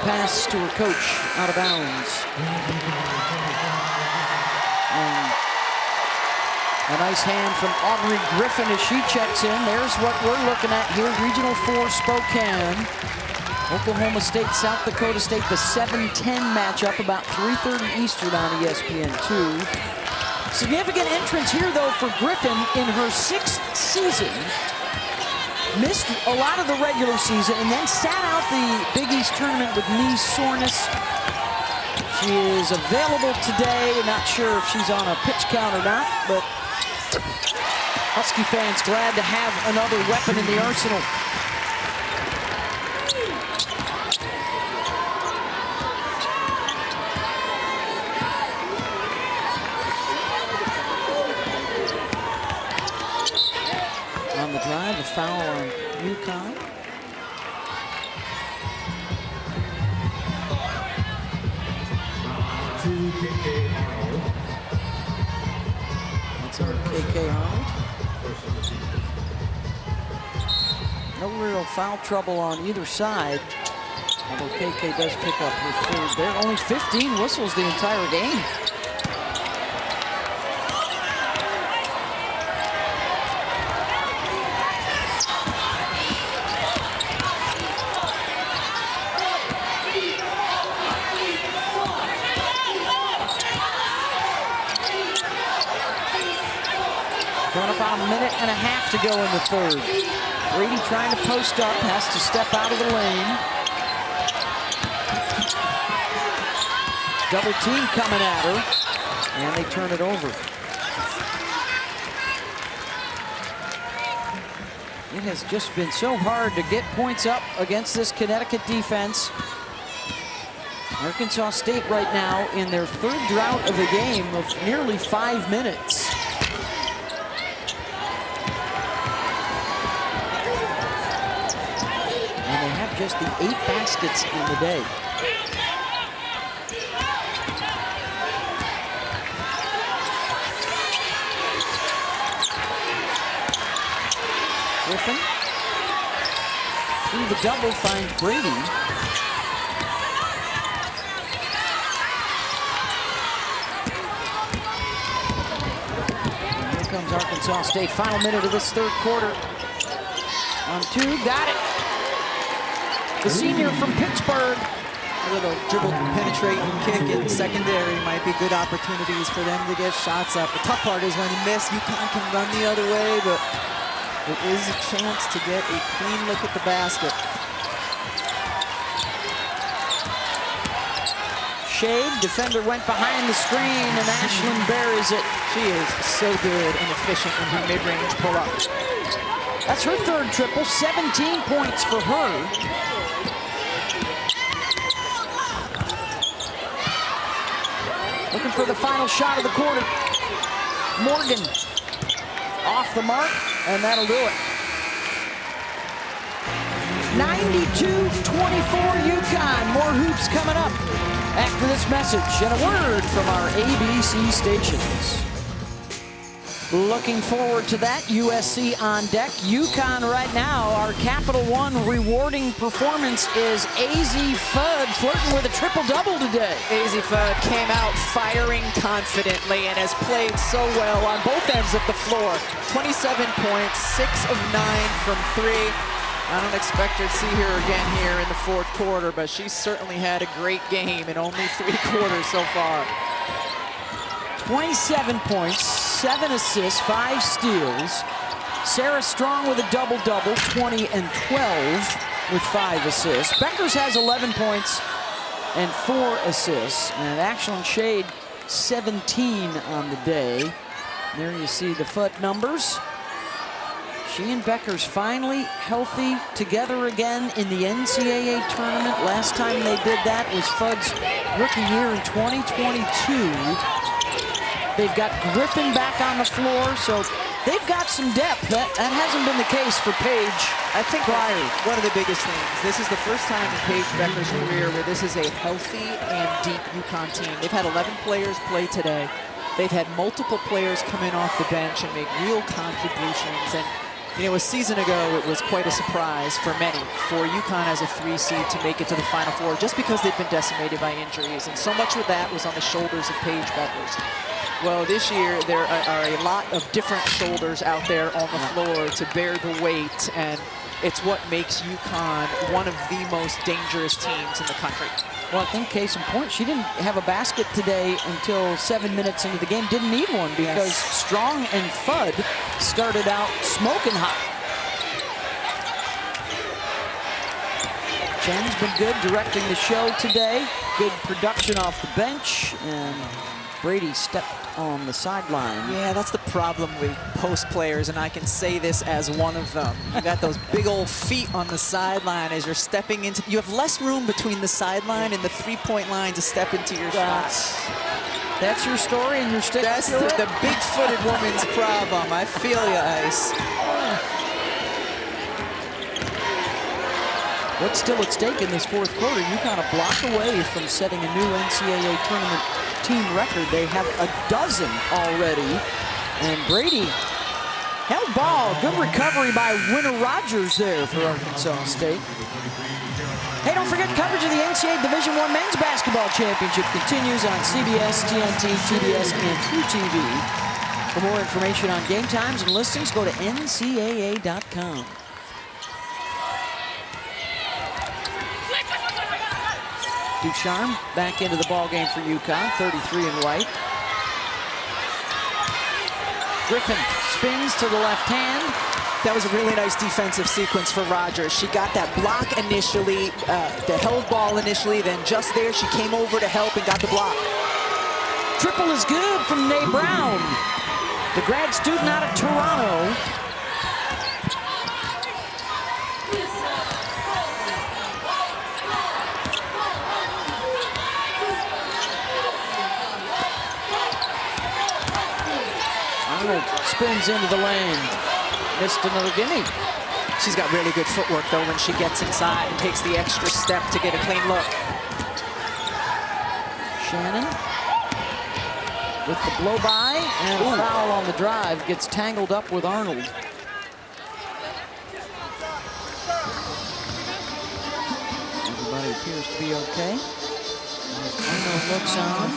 pass to her coach, out of bounds. And a nice hand from Aubrey Griffin as she checks in. There's what we're looking at here, Regional 4 Spokane. Oklahoma State, South Dakota State, the 7-10 matchup, about 3:30 Eastern on ESPN2. Significant entrance here, though, for Griffin in her 6th season. Missed a lot of the regular season and then sat out the Big East tournament with knee soreness. She is available today. Not sure if she's on a pitch count or not, but Husky fans glad to have another weapon in the arsenal. On the drive, a foul on UConn. That's on KK Arnold. No real foul trouble on either side, although KK does pick up her third there. Only 15 whistles the entire game. Going about a minute and a half to go in the third. Brady trying to post up, has to step out of the lane. Double team coming at her, and they turn it over. It has just been so hard to get points up against this Connecticut defense. Arkansas State right now in their third drought of the game of nearly 5 minutes. Just the 8 baskets in the day. Griffin through the double finds Brady. And here comes Arkansas State. Final minute of this third quarter. On 2, got it. The senior from Pittsburgh. A little dribble penetrate and kick in secondary might be good opportunities for them to get shots up. The tough part is when you miss, UConn can run the other way, but it is a chance to get a clean look at the basket. Shade, defender went behind the screen, and Ashlyn buries it. She is so good and efficient in her mid-range pull-up. That's her third triple, 17 points for her. Looking for the final shot of the quarter. Morgan off the mark, and that'll do it. 92-24 UConn. More hoops coming up after this message and a word from our ABC stations. Looking forward to that. USC on deck. UConn right now. Our Capital One rewarding performance is AZ Fudd flirting with a triple-double today. AZ Fudd came out firing confidently and has played so well on both ends of the floor. 27 points, 6 of 9 from 3. I don't expect her to see her again here in the fourth quarter, but she certainly had a great game in only 3 quarters so far. 27 points, 7 assists, 5 steals. Sarah Strong with a double-double, 20 and 12 with 5 assists. Beckers has 11 points and 4 assists. And Ashlyn Shade, 17 on the day. There you see the Fudd numbers. She and Beckers finally healthy together again in the NCAA tournament. Last time they did that was Fudd's rookie year in 2022. They've got Griffin back on the floor, so they've got some depth. That hasn't been the case for Paige. I think prior, one of the biggest things, this is the first time in Paige Becker's career where this is a healthy and deep UConn team. They've had 11 players play today. They've had multiple players come in off the bench and make real contributions. And You know, a season ago, it was quite a surprise for many for UConn as a 3 seed to make it to the Final Four just because they'd been decimated by injuries. And so much of that was on the shoulders of Paige Bueckers. Well, this year, there are a lot of different shoulders out there on the floor to bear the weight. And it's what makes UConn one of the most dangerous teams in the country. Well, I think case in point, she didn't have a basket today until 7 minutes into the game. Didn't need one because Strong and Fudd started out smoking hot. Chen's been good directing the show today. Good production off the bench, and Brady stepped on the sideline. Yeah, that's the problem with post players, and I can say this as one of them. You got those big old feet on the sideline as you're stepping into. You have less room between the sideline and the three-point line to step into your shots. That's your story, and you're sticking to it? That's the big-footed woman's problem. I feel you, Ice. What's still at stake in this fourth quarter? UConn a block away from setting a new NCAA tournament team record. They have a dozen already. And Brady held ball. Good recovery by Winter Rogers there for Arkansas State. Hey, don't forget coverage of the NCAA Division I Men's Basketball Championship continues on CBS, TNT, TBS, and TruTV. For more information on game times and listings, go to ncaa.com. Ducharme back into the ball game for UConn, 33 in white. Griffin spins to the left hand. That was a really nice defensive sequence for Rogers. She got that block initially, the held ball initially, then just there she came over to help and got the block. Triple is good from Nay Brown, the grad student out of Toronto. Spins into the lane. Missed another gimme. She's got really good footwork, though, when she gets inside and takes the extra step to get a clean look. Shannon with the blow-by and a foul on the drive. Gets tangled up with Arnold. Everybody appears to be okay. Arnold looks on.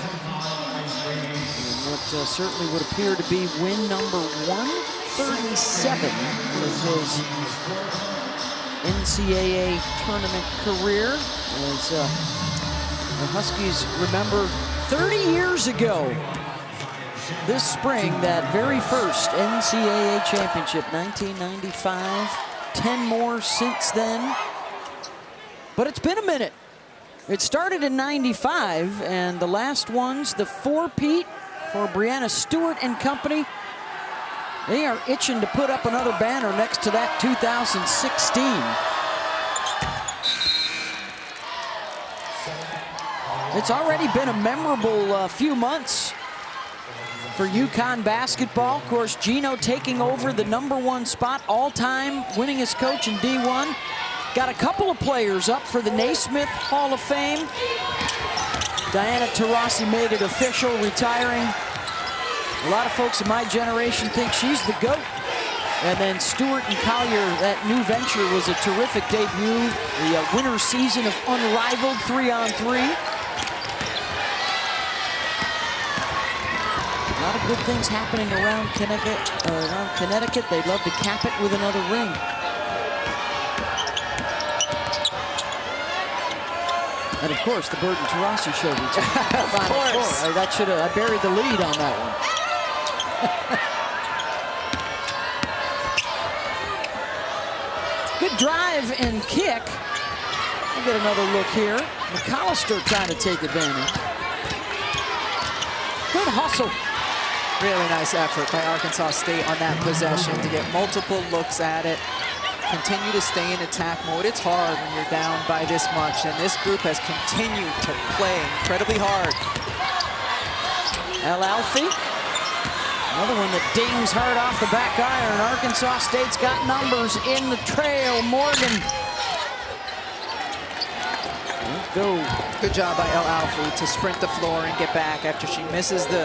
What certainly would appear to be win number 137 of his NCAA tournament career. As the Huskies remember 30 years ago, this spring, that very first NCAA championship, 1995. 10 more since then. But it's been a minute. It started in 95, and the last ones, the four-peat, for Brianna Stewart and company. They are itching to put up another banner next to that 2016. It's already been a memorable few months for UConn basketball. Of course, Gino taking over the #1 spot, all-time winningest coach in D1. Got a couple of players up for the Naismith Hall of Fame. Diana Taurasi made it official, retiring. A lot of folks in my generation think she's the GOAT. And then Stewart and Collier, that new venture was a terrific debut. The winter season of unrivaled 3-on-3. A lot of good things happening around Connecticut. They'd love to cap it with another ring. And of course, the Bird and Taurasi show. Of course. That should have, I buried the lead on that one. Good drive and kick. We'll get another look here. McAllister trying to take advantage. Good hustle. Really nice effort by Arkansas State on that possession to get multiple looks at it. Continue to stay in attack mode. It's hard when you're down by this much, and this group has continued to play incredibly hard. El Alfie, another one that dings hard off the back iron. Arkansas State's got numbers in the trail. Morgan. Go. Good job by El Alfie to sprint the floor and get back after she misses the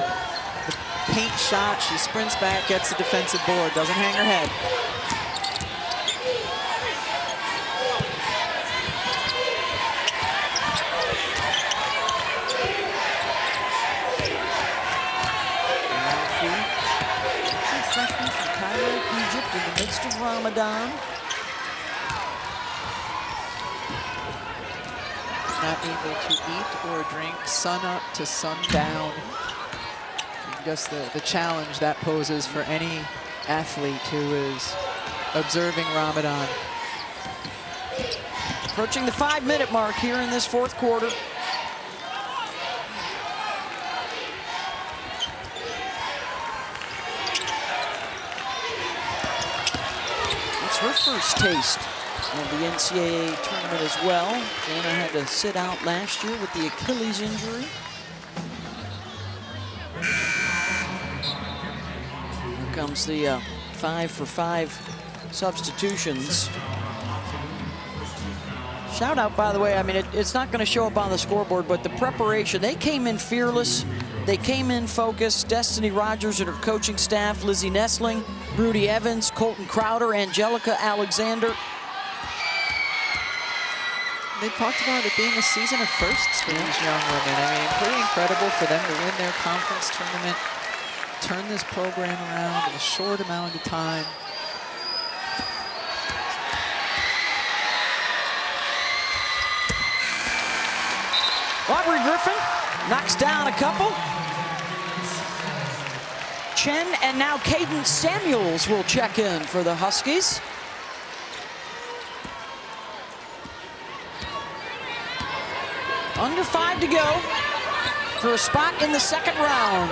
paint shot. She sprints back, gets the defensive board, doesn't hang her head. midst of Ramadan. Not able to eat or drink sun up to sundown. Just the challenge that poses for any athlete who is observing Ramadan. Approaching the 5-minute mark here in this fourth quarter. It's her first taste of the NCAA tournament as well. Dana had to sit out last year with the Achilles injury. Here comes the 5-for-5 substitutions. Shout out, by the way, I mean, it's not going to show up on the scoreboard, but the preparation, they came in fearless. They came in focused. Destiny Rogers and her coaching staff, Lizzie Nestling, Rudy Evans, Colton Crowder, Angelica Alexander. They talked about it being a season of firsts for these young women. I mean, pretty incredible for them to win their conference tournament, turn this program around in a short amount of time. Aubrey Griffin knocks down a couple. Chen and now Cadence Samuels will check in for the Huskies. Under 5 to go for a spot in the second round.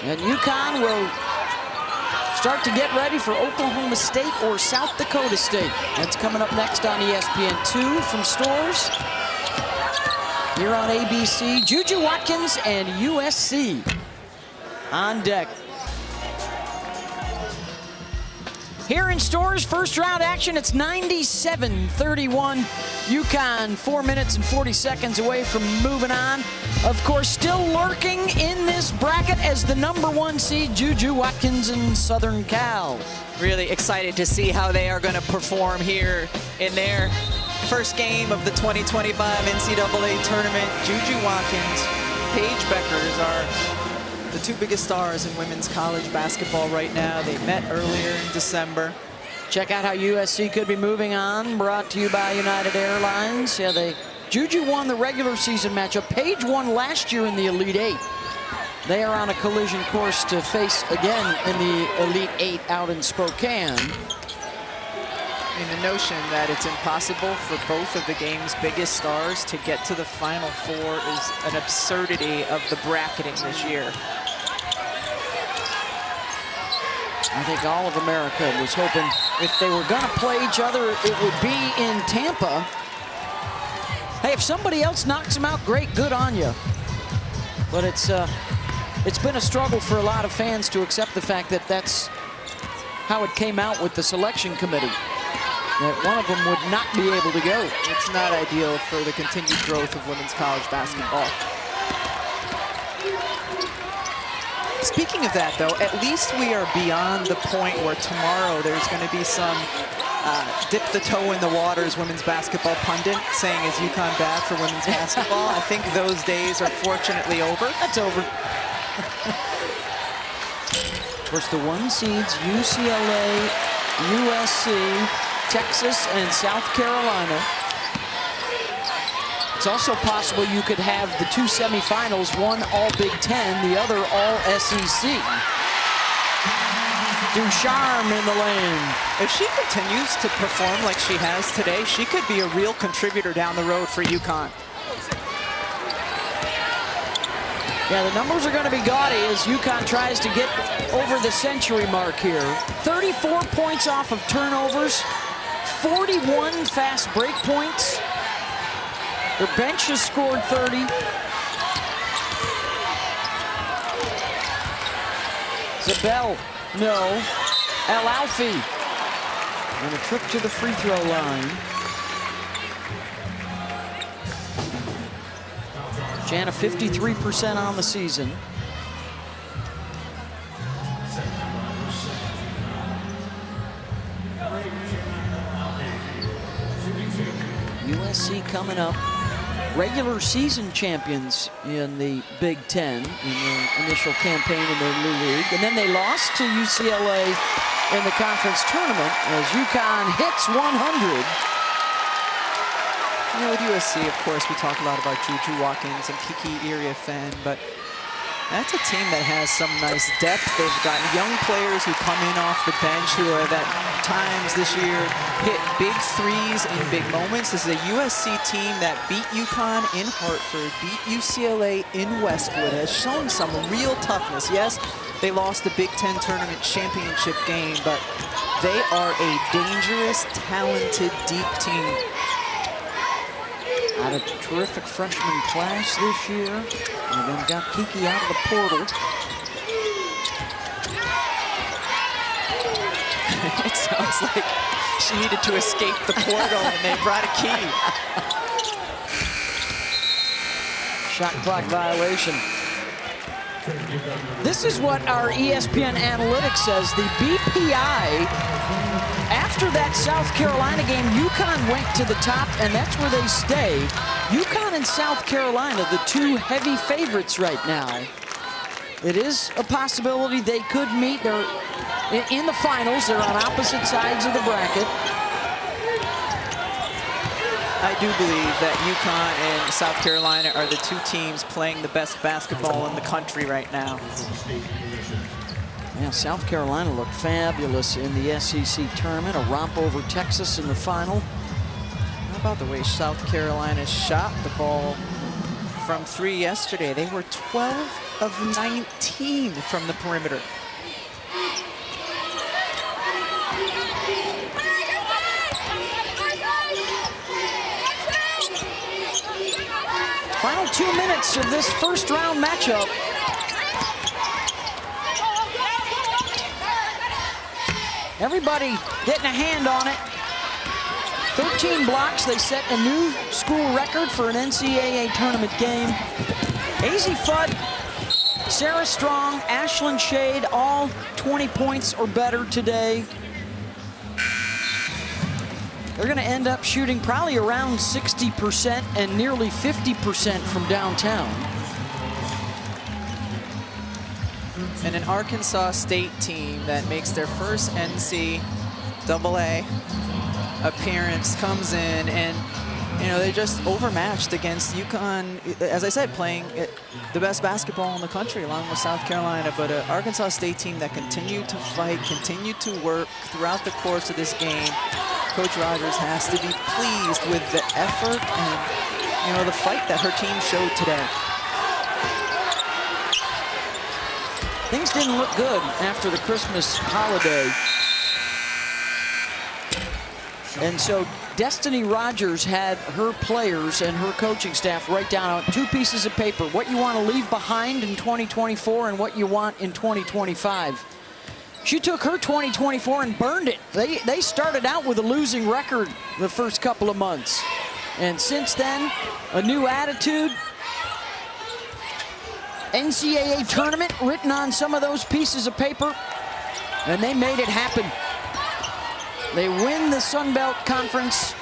And UConn will start to get ready for Oklahoma State or South Dakota State. That's coming up next on ESPN2 from Stores. Here on ABC, Juju Watkins and USC on deck. Here in Stores, first round action, it's 97-31. UConn 4 minutes and 40 seconds away from moving on. Of course, still lurking in this bracket as the #1 seed, Juju Watkins and Southern Cal. Really excited to see how they are going to perform here in their first game of the 2025 NCAA tournament. Juju Watkins, Paige Beckers are the two biggest stars in women's college basketball right now. They met earlier in December. Check out how USC could be moving on, brought to you by United Airlines. Yeah, Juju won the regular season matchup. Paige won last year in the Elite Eight. They are on a collision course to face again in the Elite Eight out in Spokane. I mean, the notion that it's impossible for both of the game's biggest stars to get to the Final Four is an absurdity of the bracketing this year. I think all of America was hoping if they were going to play each other, it would be in Tampa. Hey, if somebody else knocks them out, great, good on you. But it's been a struggle for a lot of fans to accept the fact that that's how it came out with the selection committee. That one of them would not be able to go. It's not ideal for the continued growth of women's college basketball. Speaking of that, though, at least we are beyond the point where tomorrow there's going to be some dip the toe in the waters women's basketball pundit saying, is UConn bad for women's basketball? I think those days are fortunately over. That's over. Of course, the 1 seeds, UCLA, USC, Texas, and South Carolina. It's also possible you could have the 2 semifinals, one all Big Ten, the other all SEC. Ducharme in the lane. If she continues to perform like she has today, she could be a real contributor down the road for UConn. Yeah, the numbers are going to be gaudy as UConn tries to get over the century mark here. 34 points off of turnovers, 41 fast break points. Their bench has scored 30. Zabel, no. Al-Alfi on a trip to the free throw line. Jana 53% on the season. USC coming up. Regular season champions in the Big Ten in their initial campaign in their new league. And then they lost to UCLA in the conference tournament as UConn hits 100. You know, with USC, of course, we talk a lot about Juju Watkins and Kiki Iriafen, but that's a team that has some nice depth. They've got young players who come in off the bench who have at times this year hit big threes in big moments. This is a USC team that beat UConn in Hartford, beat UCLA in Westwood, has shown some real toughness. Yes, they lost the Big Ten Tournament Championship game, but they are a dangerous, talented, deep team. Had a terrific freshman class this year, and then got Kiki out of the portal. It sounds like she needed to escape the portal and they brought a key. Shot clock violation. This is what our ESPN analytics says. The BPI, after that South Carolina game, UConn went to the top, and that's where they stay. UConn and South Carolina, the two heavy favorites right now. It is a possibility they could meet. They're in the finals. They're on opposite sides of the bracket. I do believe that UConn and South Carolina are the two teams playing the best basketball in the country right now. Yeah, South Carolina looked fabulous in the SEC tournament, a romp over Texas in the final. How about the way South Carolina shot the ball from three yesterday? They were 12 of 19 from the perimeter. Final 2 minutes of this first round matchup. Everybody getting a hand on it. 13 blocks. They set a new school record for an NCAA tournament game. Azzi Fudd, Sarah Strong, Ashlyn Shade, all 20 points or better today. They're going to end up shooting probably around 60% and nearly 50% from downtown. And an Arkansas State team that makes their first NCAA appearance comes in, and you know, they're just overmatched against UConn, as I said, playing the best basketball in the country along with South Carolina, but an Arkansas State team that continued to fight, continued to work throughout the course of this game. Coach Rogers has to be pleased with the effort and, you know, the fight that her team showed today. Things didn't look good after the Christmas holiday. And so Destiny Rogers had her players and her coaching staff write down on 2 pieces of paper what you want to leave behind in 2024 and what you want in 2025. She took her 2024 and burned it. They started out with a losing record the first couple of months. And since then, a new attitude. NCAA tournament written on some of those pieces of paper, and they made it happen. They win the Sun Belt Conference,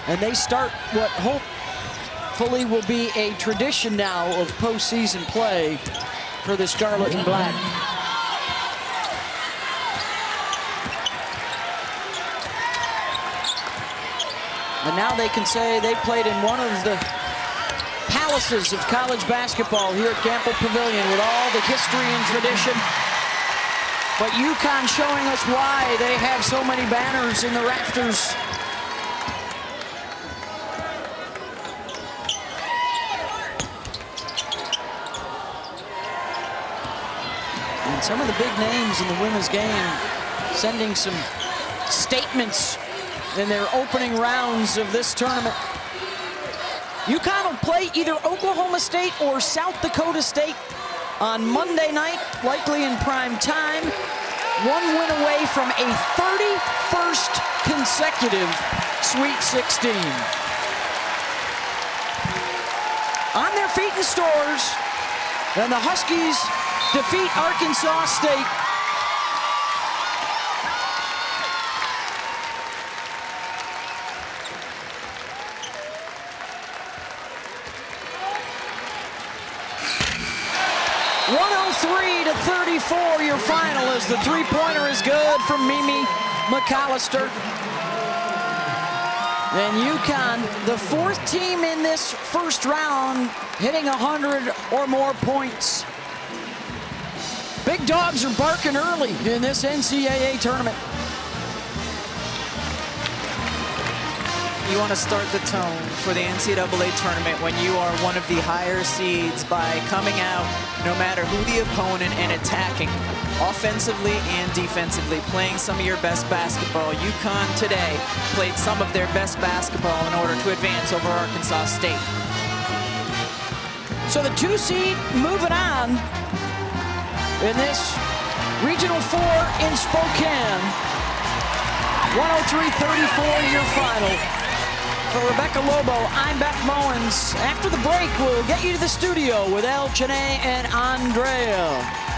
and they start what hopefully will be a tradition now of postseason play for the Scarlet and Black. And now they can say they played in one of the palaces of college basketball here at Gamble Pavilion with all the history and tradition. But UConn showing us why they have so many banners in the rafters. And some of the big names in the women's game sending some statements in their opening rounds of this tournament. UConn will play either Oklahoma State or South Dakota State on Monday night, likely in prime time. 1 win away from a 31st consecutive Sweet 16. On their feet in stores, and the Huskies defeat Arkansas State. Your final is scores. The three-pointer is good from Mimi McAllister. And UConn, the fourth team in this first round, hitting 100 or more points. Big dogs are barking early in this NCAA tournament. You want to start the tone for the NCAA tournament when you are one of the higher seeds by coming out, no matter who the opponent, and attacking offensively and defensively, playing some of your best basketball. UConn today played some of their best basketball in order to advance over Arkansas State. So the 2 seed moving on in this Regional 4 in Spokane. 103-34 your final. For Rebecca Lobo, I'm Beck Mowens. After the break, we'll get you to the studio with El Chene and Andrea.